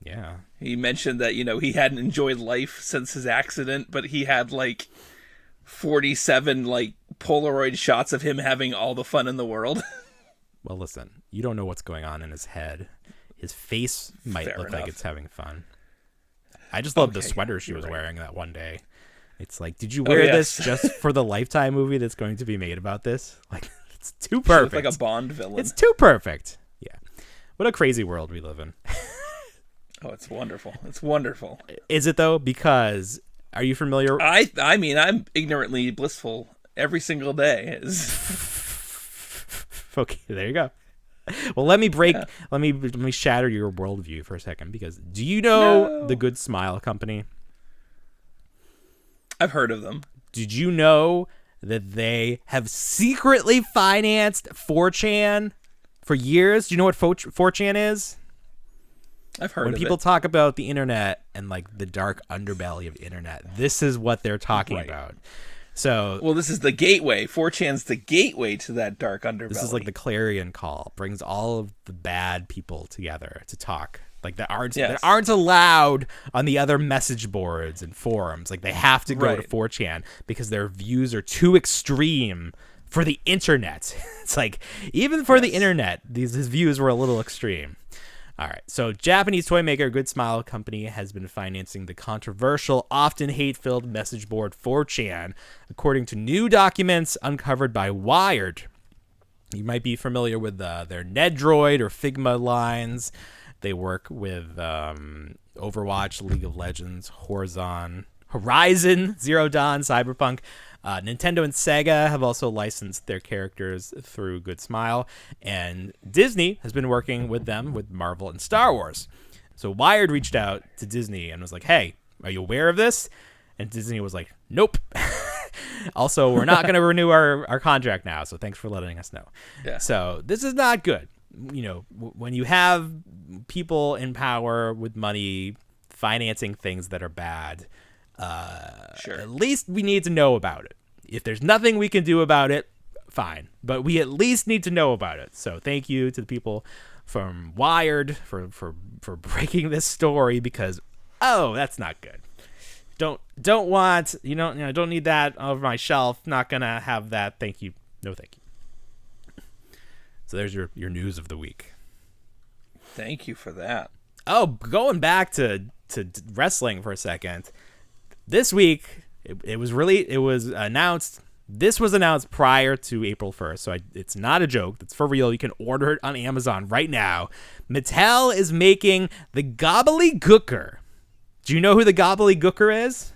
Speaker 1: Yeah.
Speaker 2: He mentioned that, he hadn't enjoyed life since his accident, but he had like 47 like Polaroid shots of him having all the fun in the world.
Speaker 1: Well, listen, you don't know what's going on in his head. His face might
Speaker 2: Fair
Speaker 1: look
Speaker 2: enough.
Speaker 1: like it's having fun. I just love the
Speaker 2: Okay,
Speaker 1: sweater she was
Speaker 2: right.
Speaker 1: wearing that one day. It's like, did you wear
Speaker 2: yes.
Speaker 1: this just for the Lifetime movie that's going to be made about this? Like, it's too
Speaker 2: She looked
Speaker 1: perfect.
Speaker 2: like a Bond villain.
Speaker 1: It's too perfect. Yeah. What a crazy world we live in.
Speaker 2: Oh, it's wonderful. It's wonderful.
Speaker 1: Is it though? Because are you familiar?
Speaker 2: I mean, I'm ignorantly blissful every single day.
Speaker 1: Okay, there you go. Well, let me let me shatter your worldview for a second, because do you know the Good Smile Company?
Speaker 2: I've heard of them.
Speaker 1: Did you know that they have secretly financed 4chan For years, do you know what 4chan is?
Speaker 2: I've heard
Speaker 1: when
Speaker 2: of
Speaker 1: people
Speaker 2: it.
Speaker 1: talk about the internet and like the dark underbelly of the internet, this is what they're talking about. So,
Speaker 2: well, this is the gateway. 4chan's the gateway to that dark underbelly.
Speaker 1: This is like the clarion call. Brings all of the bad people together to talk. Like that aren't allowed on the other message boards and forums. Like they have to go to 4chan because their views are too extreme for the internet. It's like even for the internet, his views were a little extreme. All right, so Japanese toy maker Good Smile Company has been financing the controversial, often hate-filled message board 4chan, according to new documents uncovered by Wired. You might be familiar with their Nedroid or Figma lines. They work with Overwatch, League of Legends, Horizon, Zero Dawn, Cyberpunk. Nintendo and Sega have also licensed their characters through Good Smile, and Disney has been working with them with Marvel and Star Wars. So Wired reached out to Disney and was like, hey, are you aware of this? And Disney was like, nope. Also, we're not going to renew our contract now, so thanks for letting us know. Yeah. So this is not good. You know, when you have people in power with money financing things that are bad, at least we need to know about it. If there's nothing we can do about it, fine. But we at least need to know about it. So thank you to the people from Wired for breaking this story because that's not good. Don't need that on my shelf. Not gonna have that. Thank you. No, thank you. So there's your news of the week.
Speaker 2: Thank you for that.
Speaker 1: Oh, going back to wrestling for a second. This week, it was announced. This was announced prior to April 1st, so it's not a joke. It's for real. You can order it on Amazon right now. Mattel is making the Gobbledygooker. Do you know who the Gobbledygooker is?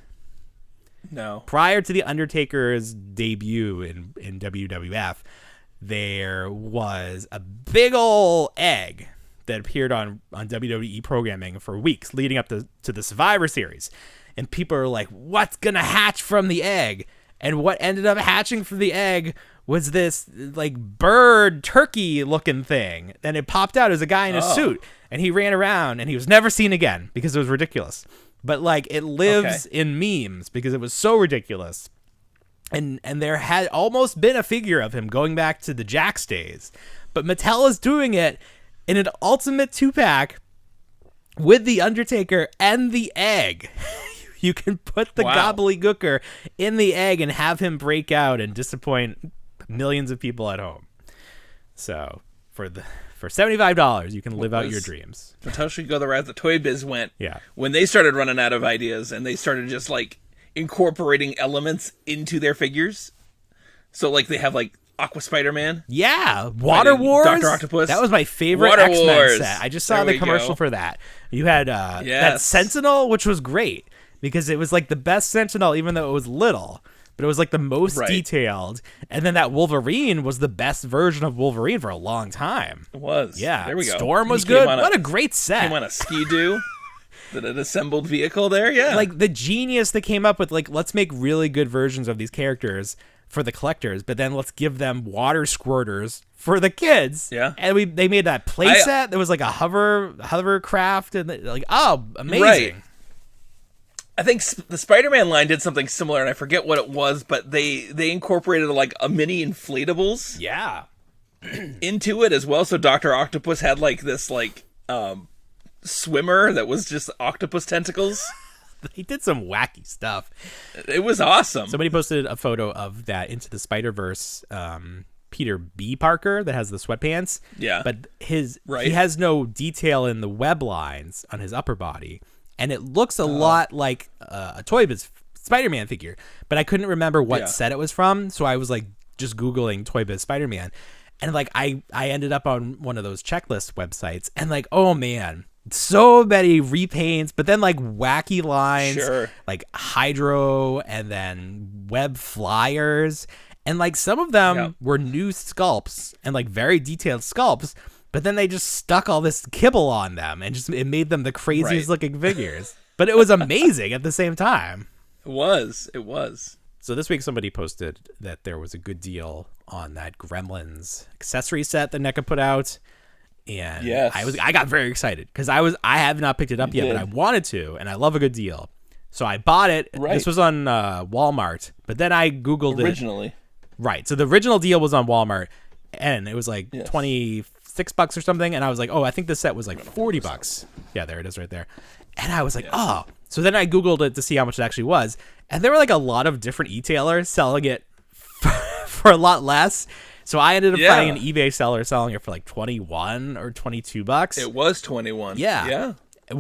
Speaker 2: No.
Speaker 1: Prior to The Undertaker's debut in WWF, there was a big ol' egg that appeared on WWE programming for weeks leading up to the Survivor Series. And people are like, what's going to hatch from the egg? And what ended up hatching from the egg was this like bird turkey looking thing. And it popped out as a guy in a suit. And he ran around and he was never seen again because it was ridiculous. But like it lives in memes because it was so ridiculous. And there had almost been a figure of him going back to the Jax days. But Mattel is doing it in an Ultimate 2-pack with The Undertaker and the egg. You can put the Gobbledygooker in the egg and have him break out and disappoint millions of people at home. So for $75, you can live out your dreams.
Speaker 2: Mattel should go the route the Toy Biz went.
Speaker 1: Yeah.
Speaker 2: When they started running out of ideas and they started just like incorporating elements into their figures. So like they have like Aqua Spider-Man.
Speaker 1: Yeah, Water Wars.
Speaker 2: Dr. Octopus.
Speaker 1: That was my favorite
Speaker 2: Water
Speaker 1: X-Men
Speaker 2: Wars.
Speaker 1: set. I just saw the commercial for that. You had that Sentinel, which was great because it was like the best Sentinel, even though it was little. But it was like the most detailed. And then that Wolverine was the best version of Wolverine for a long time.
Speaker 2: It was.
Speaker 1: Yeah.
Speaker 2: There we go.
Speaker 1: Storm was good. What a great set.
Speaker 2: Came on a Ski-Doo. An assembled vehicle there, yeah.
Speaker 1: Like the genius that came up with like, let's make really good versions of these characters for the collectors, but then let's give them water squirters for the kids.
Speaker 2: Yeah.
Speaker 1: And they made that playset that was like a hovercraft and like, amazing. Right.
Speaker 2: I think the Spider-Man line did something similar, and I forget what it was, but they incorporated like a mini inflatables.
Speaker 1: Yeah.
Speaker 2: into it as well. So Dr. Octopus had like this like swimmer that was just octopus tentacles.
Speaker 1: He did some wacky stuff.
Speaker 2: It was awesome.
Speaker 1: Somebody posted a photo of that Into the Spider-Verse Peter B. Parker that has the sweatpants.
Speaker 2: Yeah.
Speaker 1: But he has no detail in the web lines on his upper body. And it looks a lot like a Toy Biz Spider-Man figure. But I couldn't remember what set it was from. So I was like just Googling Toy Biz Spider-Man. And like I ended up on one of those checklist websites. And like, oh man. So many repaints, but then like wacky lines, like hydro and then web flyers. And like some of them were new sculpts and like very detailed sculpts, but then they just stuck all this kibble on them and it made them the craziest looking figures. But it was amazing at the same time.
Speaker 2: It was.
Speaker 1: So this week somebody posted that there was a good deal on that Gremlins accessory set that NECA put out. And
Speaker 2: Yes.
Speaker 1: I got very excited because I have not picked it up yet,
Speaker 2: did.
Speaker 1: but I wanted to, and I love a good deal. So I bought it.
Speaker 2: Right.
Speaker 1: This was on Walmart, but then I Googled it.
Speaker 2: Originally.
Speaker 1: Right. So the original deal was on Walmart, and it was like $26 or something. And I was like, oh, I think the set was like $40. Yeah, there it is right there. And I was like, oh. So then I Googled it to see how much it actually was. And there were like a lot of different e-tailers selling it for a lot less. So I ended up finding an eBay seller selling it for like $21 or $22.
Speaker 2: It was 21.
Speaker 1: Yeah.
Speaker 2: Yeah.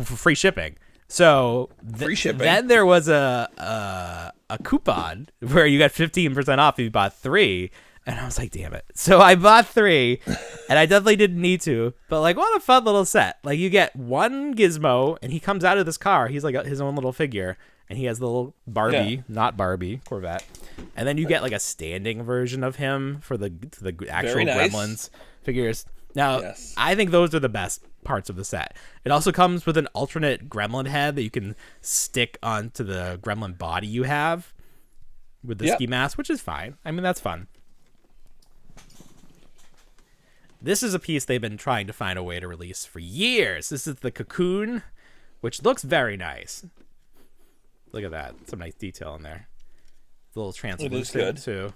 Speaker 1: For free shipping. So
Speaker 2: Free shipping.
Speaker 1: Then there was a coupon where you got 15% off if you bought 3. And I was like, damn it. So I bought 3, and I definitely didn't need to. But, like, what a fun little set. Like, you get one Gizmo, and he comes out of this car. He's, like, his own little figure. And he has the little Barbie, not Barbie, Corvette. And then you get, like, a standing version of him for the actual Gremlins figures. Now, I think those are the best parts of the set. It also comes with an alternate Gremlin head that you can stick onto the Gremlin body you have with the ski mask, which is fine. I mean, that's fun. This is a piece they've been trying to find a way to release for years. This is the Cocoon, which looks very nice. Look at that. Some nice detail in there. The little translucent, too.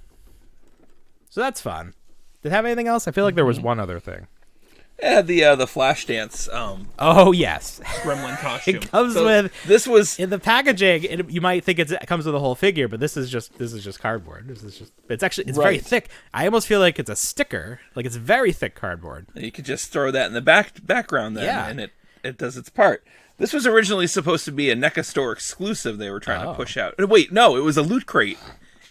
Speaker 1: So that's fun. Did it have anything else? I feel like there was one other thing.
Speaker 2: It had the Flashdance
Speaker 1: oh, yes.
Speaker 2: Gremlin costume.
Speaker 1: It comes with...
Speaker 2: This was...
Speaker 1: In the packaging, you might think it comes with a whole figure, but this is just cardboard. It's very thick. I almost feel like it's a sticker. Like, it's very thick cardboard.
Speaker 2: You could just throw that in the background then, and it does its part. This was originally supposed to be a NECA store exclusive they were trying to push out. Wait, no, it was a Loot Crate.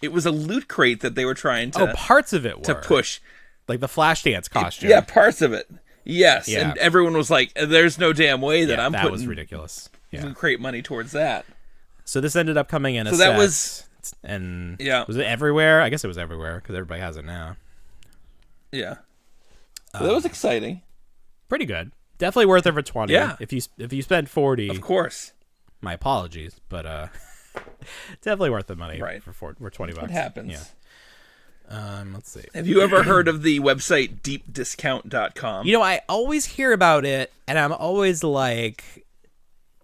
Speaker 2: It was a Loot Crate that they were trying to...
Speaker 1: Oh, parts of it were.
Speaker 2: To push.
Speaker 1: Like the Flashdance costume.
Speaker 2: Yeah, parts of it. Yes, and everyone was like, there's no damn way that I'm putting
Speaker 1: was ridiculous.
Speaker 2: Loot Crate money towards that.
Speaker 1: So this ended up coming in a set.
Speaker 2: So that was...
Speaker 1: And was it everywhere? I guess it was everywhere because everybody has it now.
Speaker 2: Yeah. So that was exciting.
Speaker 1: Pretty good. Definitely worth it for 20.
Speaker 2: Yeah.
Speaker 1: If you spend 40,
Speaker 2: of course.
Speaker 1: My apologies, but definitely worth the money for $20.
Speaker 2: What happens?
Speaker 1: Yeah. Let's see.
Speaker 2: Have you ever heard of the website deepdiscount.com?
Speaker 1: You know, I always hear about it, and I'm always like,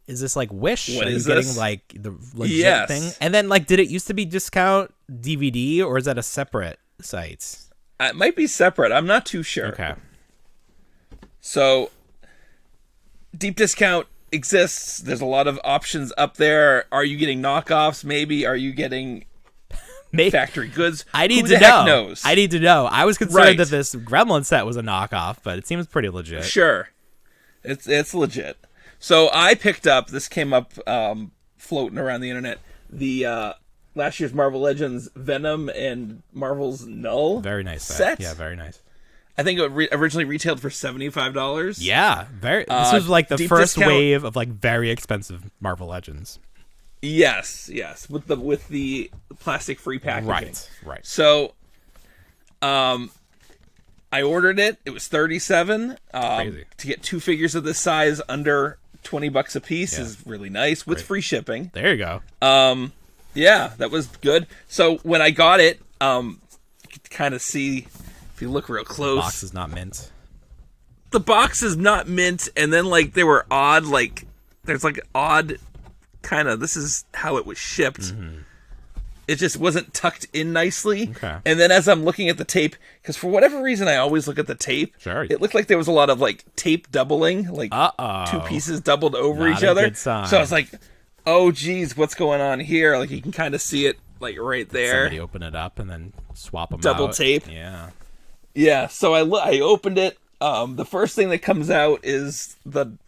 Speaker 1: is this like Wish?
Speaker 2: What is
Speaker 1: getting
Speaker 2: this?
Speaker 1: Like the legit thing? And then, like, did it used to be Discount DVD, or is that a separate site?
Speaker 2: It might be separate. I'm not too sure.
Speaker 1: Okay.
Speaker 2: So, Deep Discount exists. There's a lot of options up there. Are you getting knockoffs? Maybe. Are you getting factory goods?
Speaker 1: I need
Speaker 2: Who
Speaker 1: to
Speaker 2: the heck
Speaker 1: know.
Speaker 2: knows?
Speaker 1: I need to know. I was concerned that this Gremlin set was a knockoff, but it seems pretty legit.
Speaker 2: Sure. It's legit. So I picked up, this came up floating around the internet, the last year's Marvel Legends Venom and Marvel's Null.
Speaker 1: Very nice
Speaker 2: set.
Speaker 1: Yeah, very nice.
Speaker 2: I think it originally retailed for $75.
Speaker 1: Yeah, very. This was like the first wave of like very expensive Marvel Legends.
Speaker 2: Yes, with the plastic free packaging.
Speaker 1: Right.
Speaker 2: So, I ordered it. It was $37.
Speaker 1: Crazy.
Speaker 2: To get 2 figures of this size under $20 a piece is really nice with free shipping.
Speaker 1: There you go.
Speaker 2: Yeah, that was good. So when I got it, you could kind of see if you look real close.
Speaker 1: The box is not mint.
Speaker 2: The box is not mint, and then like there were odd there's odd kind of, this is how it was shipped. Mm-hmm. It just wasn't tucked in nicely.
Speaker 1: Okay.
Speaker 2: And then as I'm looking at the tape, because for whatever reason I always look at the tape, it looked like there was a lot of tape doubling, 2 pieces doubled over each other.
Speaker 1: Good sign.
Speaker 2: So I was like, oh geez, what's going on here? Like you can kind of see it right there.
Speaker 1: Somebody open it up and then swap them
Speaker 2: Double
Speaker 1: out.
Speaker 2: tape.
Speaker 1: Yeah.
Speaker 2: So I opened it. The first thing that comes out is the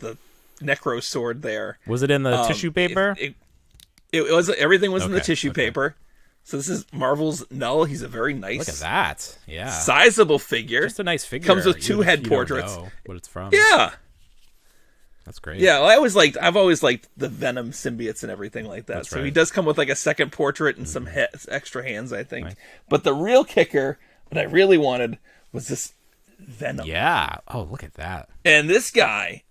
Speaker 2: Necro sword there.
Speaker 1: Was it in the tissue paper?
Speaker 2: It was. Everything was in the tissue paper. So this is Marvel's Null. He's a very nice.
Speaker 1: Look at that. Yeah.
Speaker 2: Sizable figure.
Speaker 1: Just a nice figure.
Speaker 2: Comes with 2 head portraits.
Speaker 1: Don't know what it's from.
Speaker 2: Yeah.
Speaker 1: That's great.
Speaker 2: Yeah, well, I've always liked the Venom symbiotes and everything like that. So he does come with a second portrait and some extra hands, I think. Right. But the real kicker, what I really wanted, was this Venom.
Speaker 1: Yeah. Oh, look at that.
Speaker 2: And this guy,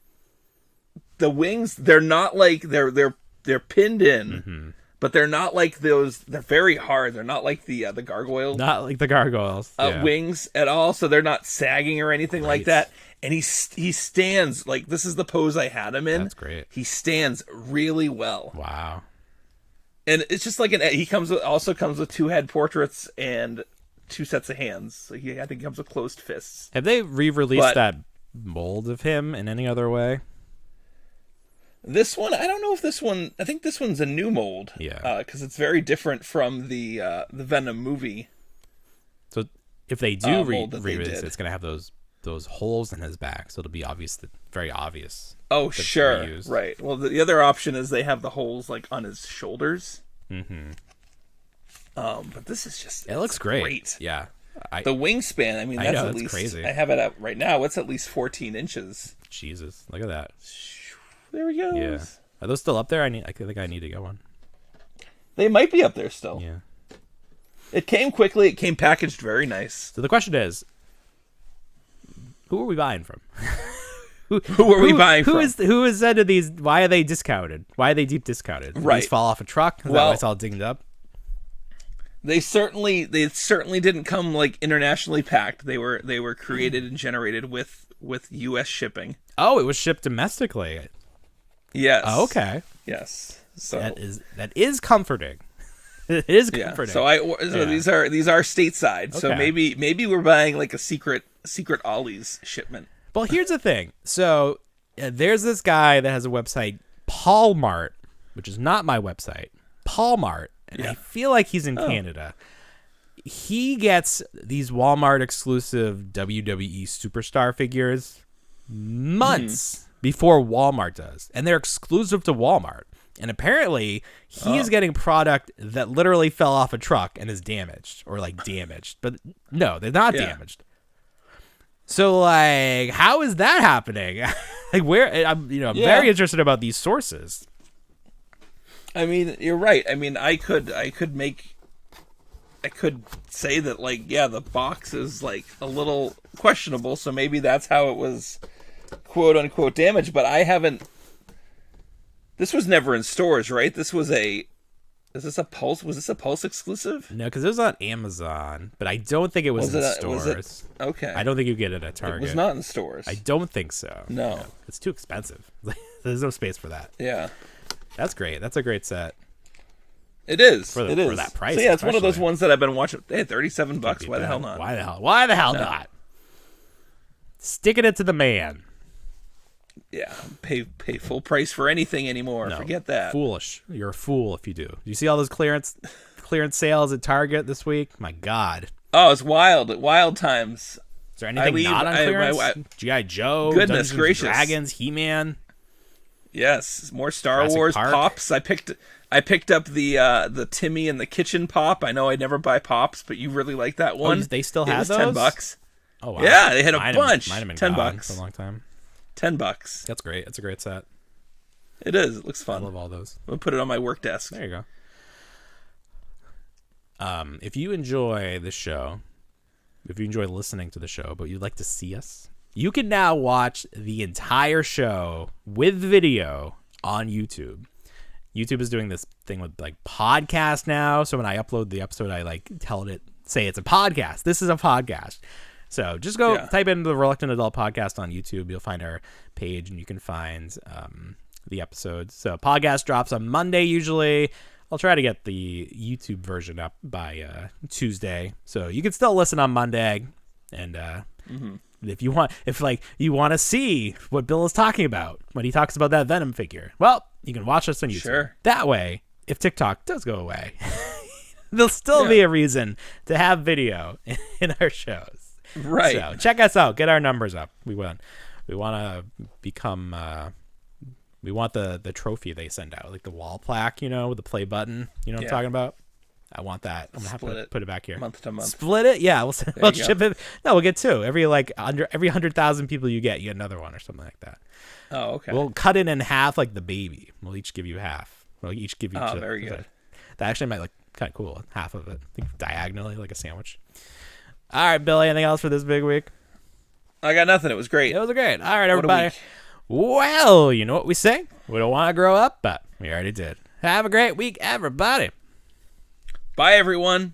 Speaker 2: the wings, they're not they're pinned in, but they're not like those. They're very hard. They're not like the gargoyle,
Speaker 1: Not like the gargoyles. Yeah.
Speaker 2: wings at all. So they're not sagging or anything like that. And he stands like this is the pose I had him in.
Speaker 1: That's great.
Speaker 2: He stands really well.
Speaker 1: Wow.
Speaker 2: And it's just like he also comes with 2 head portraits and 2 sets of hands. So I think he comes with closed fists.
Speaker 1: Have they re-released that mold of him in any other way?
Speaker 2: This one, I don't know if this one. I think this one's a new mold.
Speaker 1: Yeah.
Speaker 2: Because it's very different from the Venom movie.
Speaker 1: So if they do
Speaker 2: mold that they
Speaker 1: re-release it,
Speaker 2: did.
Speaker 1: it's gonna have those holes in his back, so it'll be very obvious.
Speaker 2: Oh,
Speaker 1: that's
Speaker 2: sure,
Speaker 1: reused.
Speaker 2: right. Well, the other option is they have the holes like on his shoulders.
Speaker 1: Mm-hmm.
Speaker 2: But this is just
Speaker 1: It looks great. Yeah.
Speaker 2: The wingspan. I mean, that's
Speaker 1: know,
Speaker 2: at
Speaker 1: that's
Speaker 2: least
Speaker 1: crazy.
Speaker 2: I have it up right now. It's at least 14 inches.
Speaker 1: Jesus, look at that.
Speaker 2: There we go.
Speaker 1: Yeah. Are those still up there? I think I need to get one.
Speaker 2: They might be up there still.
Speaker 1: Yeah.
Speaker 2: It came quickly. It came packaged very nice.
Speaker 1: So the question is, who are we buying from?
Speaker 2: Who are we buying from?
Speaker 1: Who is said to these? Why are they discounted? Why are they deep discounted? Did
Speaker 2: Right.
Speaker 1: these fall off a truck? Is that
Speaker 2: Well-
Speaker 1: why it's all dinged up?
Speaker 2: They certainly didn't come like internationally packed. They were created and generated with U.S. shipping.
Speaker 1: Oh, it was shipped domestically.
Speaker 2: Yes.
Speaker 1: Oh, okay.
Speaker 2: Yes. So
Speaker 1: that is comforting. It is
Speaker 2: yeah.
Speaker 1: comforting.
Speaker 2: So these are stateside. So
Speaker 1: Okay.
Speaker 2: maybe we're buying like a secret Ollie's shipment.
Speaker 1: Well, here's the thing. So there's this guy that has a website, Paul Mart, which is not my website. Paul Mart, and I feel like he's in Canada. He gets these Walmart exclusive WWE superstar figures months before Walmart does, and they're exclusive to Walmart. And apparently, he is getting product that literally fell off a truck and is damaged, but no, they're not damaged. So, like, how is that happening? Like, where I'm very interested about these sources.
Speaker 2: I mean, you're right. I mean, I could say that, like, yeah, the box is like a little questionable, so maybe that's how it was, quote unquote, damaged. But I haven't. This was never in stores, right? This was Was this a Pulse exclusive?
Speaker 1: No, because it was on Amazon, but I don't think it was in stores.
Speaker 2: Okay.
Speaker 1: I don't think you get it at Target.
Speaker 2: It was not in stores.
Speaker 1: I don't think so.
Speaker 2: No.
Speaker 1: It's too expensive. There's no space for that.
Speaker 2: Yeah.
Speaker 1: That's great. That's a great set.
Speaker 2: It is.
Speaker 1: For
Speaker 2: it is.
Speaker 1: that price.
Speaker 2: So yeah, it's one of those ones that I've been watching. Hey, $37. Why the hell not?
Speaker 1: Why the hell not? Sticking it to the man.
Speaker 2: Yeah, pay full price for anything anymore.
Speaker 1: No,
Speaker 2: forget that.
Speaker 1: Foolish. You're a fool if you do. You see all those clearance sales at Target this week? My God.
Speaker 2: Oh, it's wild. Wild times.
Speaker 1: Is there anything not on clearance? G.I. Joe,
Speaker 2: goodness
Speaker 1: Dungeons
Speaker 2: gracious.
Speaker 1: and Dragons, He-Man.
Speaker 2: Yes, more Star
Speaker 1: Jurassic
Speaker 2: Wars
Speaker 1: Park.
Speaker 2: pops. I picked up the Timmy and the Kitchen pop. I know I never buy pops, but you really like that one.
Speaker 1: They still
Speaker 2: It
Speaker 1: have
Speaker 2: was
Speaker 1: those?
Speaker 2: $10.
Speaker 1: Oh wow.
Speaker 2: Yeah, they had a
Speaker 1: Mine
Speaker 2: bunch.
Speaker 1: Mine have been
Speaker 2: $10
Speaker 1: gone for a long time.
Speaker 2: $10.
Speaker 1: That's great. That's a great set.
Speaker 2: It is. It looks
Speaker 1: I
Speaker 2: fun.
Speaker 1: love all those.
Speaker 2: I'll put it on my work desk.
Speaker 1: There you go. If you enjoy the show, if you enjoy listening to the show, but you'd like to see us, you can now watch the entire show with video on YouTube. YouTube is doing this thing with like podcast now. So when I upload the episode, I like say it's a podcast. This is a podcast. So just go type in the Reluctant Adult Podcast on YouTube. You'll find our page and you can find the episodes. So podcast drops on Monday usually. I'll try to get the YouTube version up by Tuesday. So you can still listen on Monday. And if you want to see what Bill is talking about when he talks about that Venom figure, well, you can watch us on YouTube.
Speaker 2: Sure.
Speaker 1: That way, if TikTok does go away, there'll still be a reason to have video in our shows.
Speaker 2: Right.
Speaker 1: So check us out. Get our numbers up. We want to become. We want the trophy they send out, like the wall plaque, with the play button. You know what I'm talking about? I want that. I'm gonna have to put it back here.
Speaker 2: Month to month.
Speaker 1: Split it. Yeah, we'll ship it. No, we'll get two. Every 100,000 people you get another one or something like that.
Speaker 2: Oh, okay.
Speaker 1: We'll cut it in half like the baby. We'll each give you half. We'll each give you.
Speaker 2: Oh, very good.
Speaker 1: That actually might look kind of cool. Half of it, diagonally, like a sandwich. All right, Billy. Anything else for this big week?
Speaker 2: I got nothing. It was great.
Speaker 1: It was great. All right, everybody. Well, you know what we say? We don't want to grow up, but we already did. Have a great week, everybody.
Speaker 2: Bye, everyone.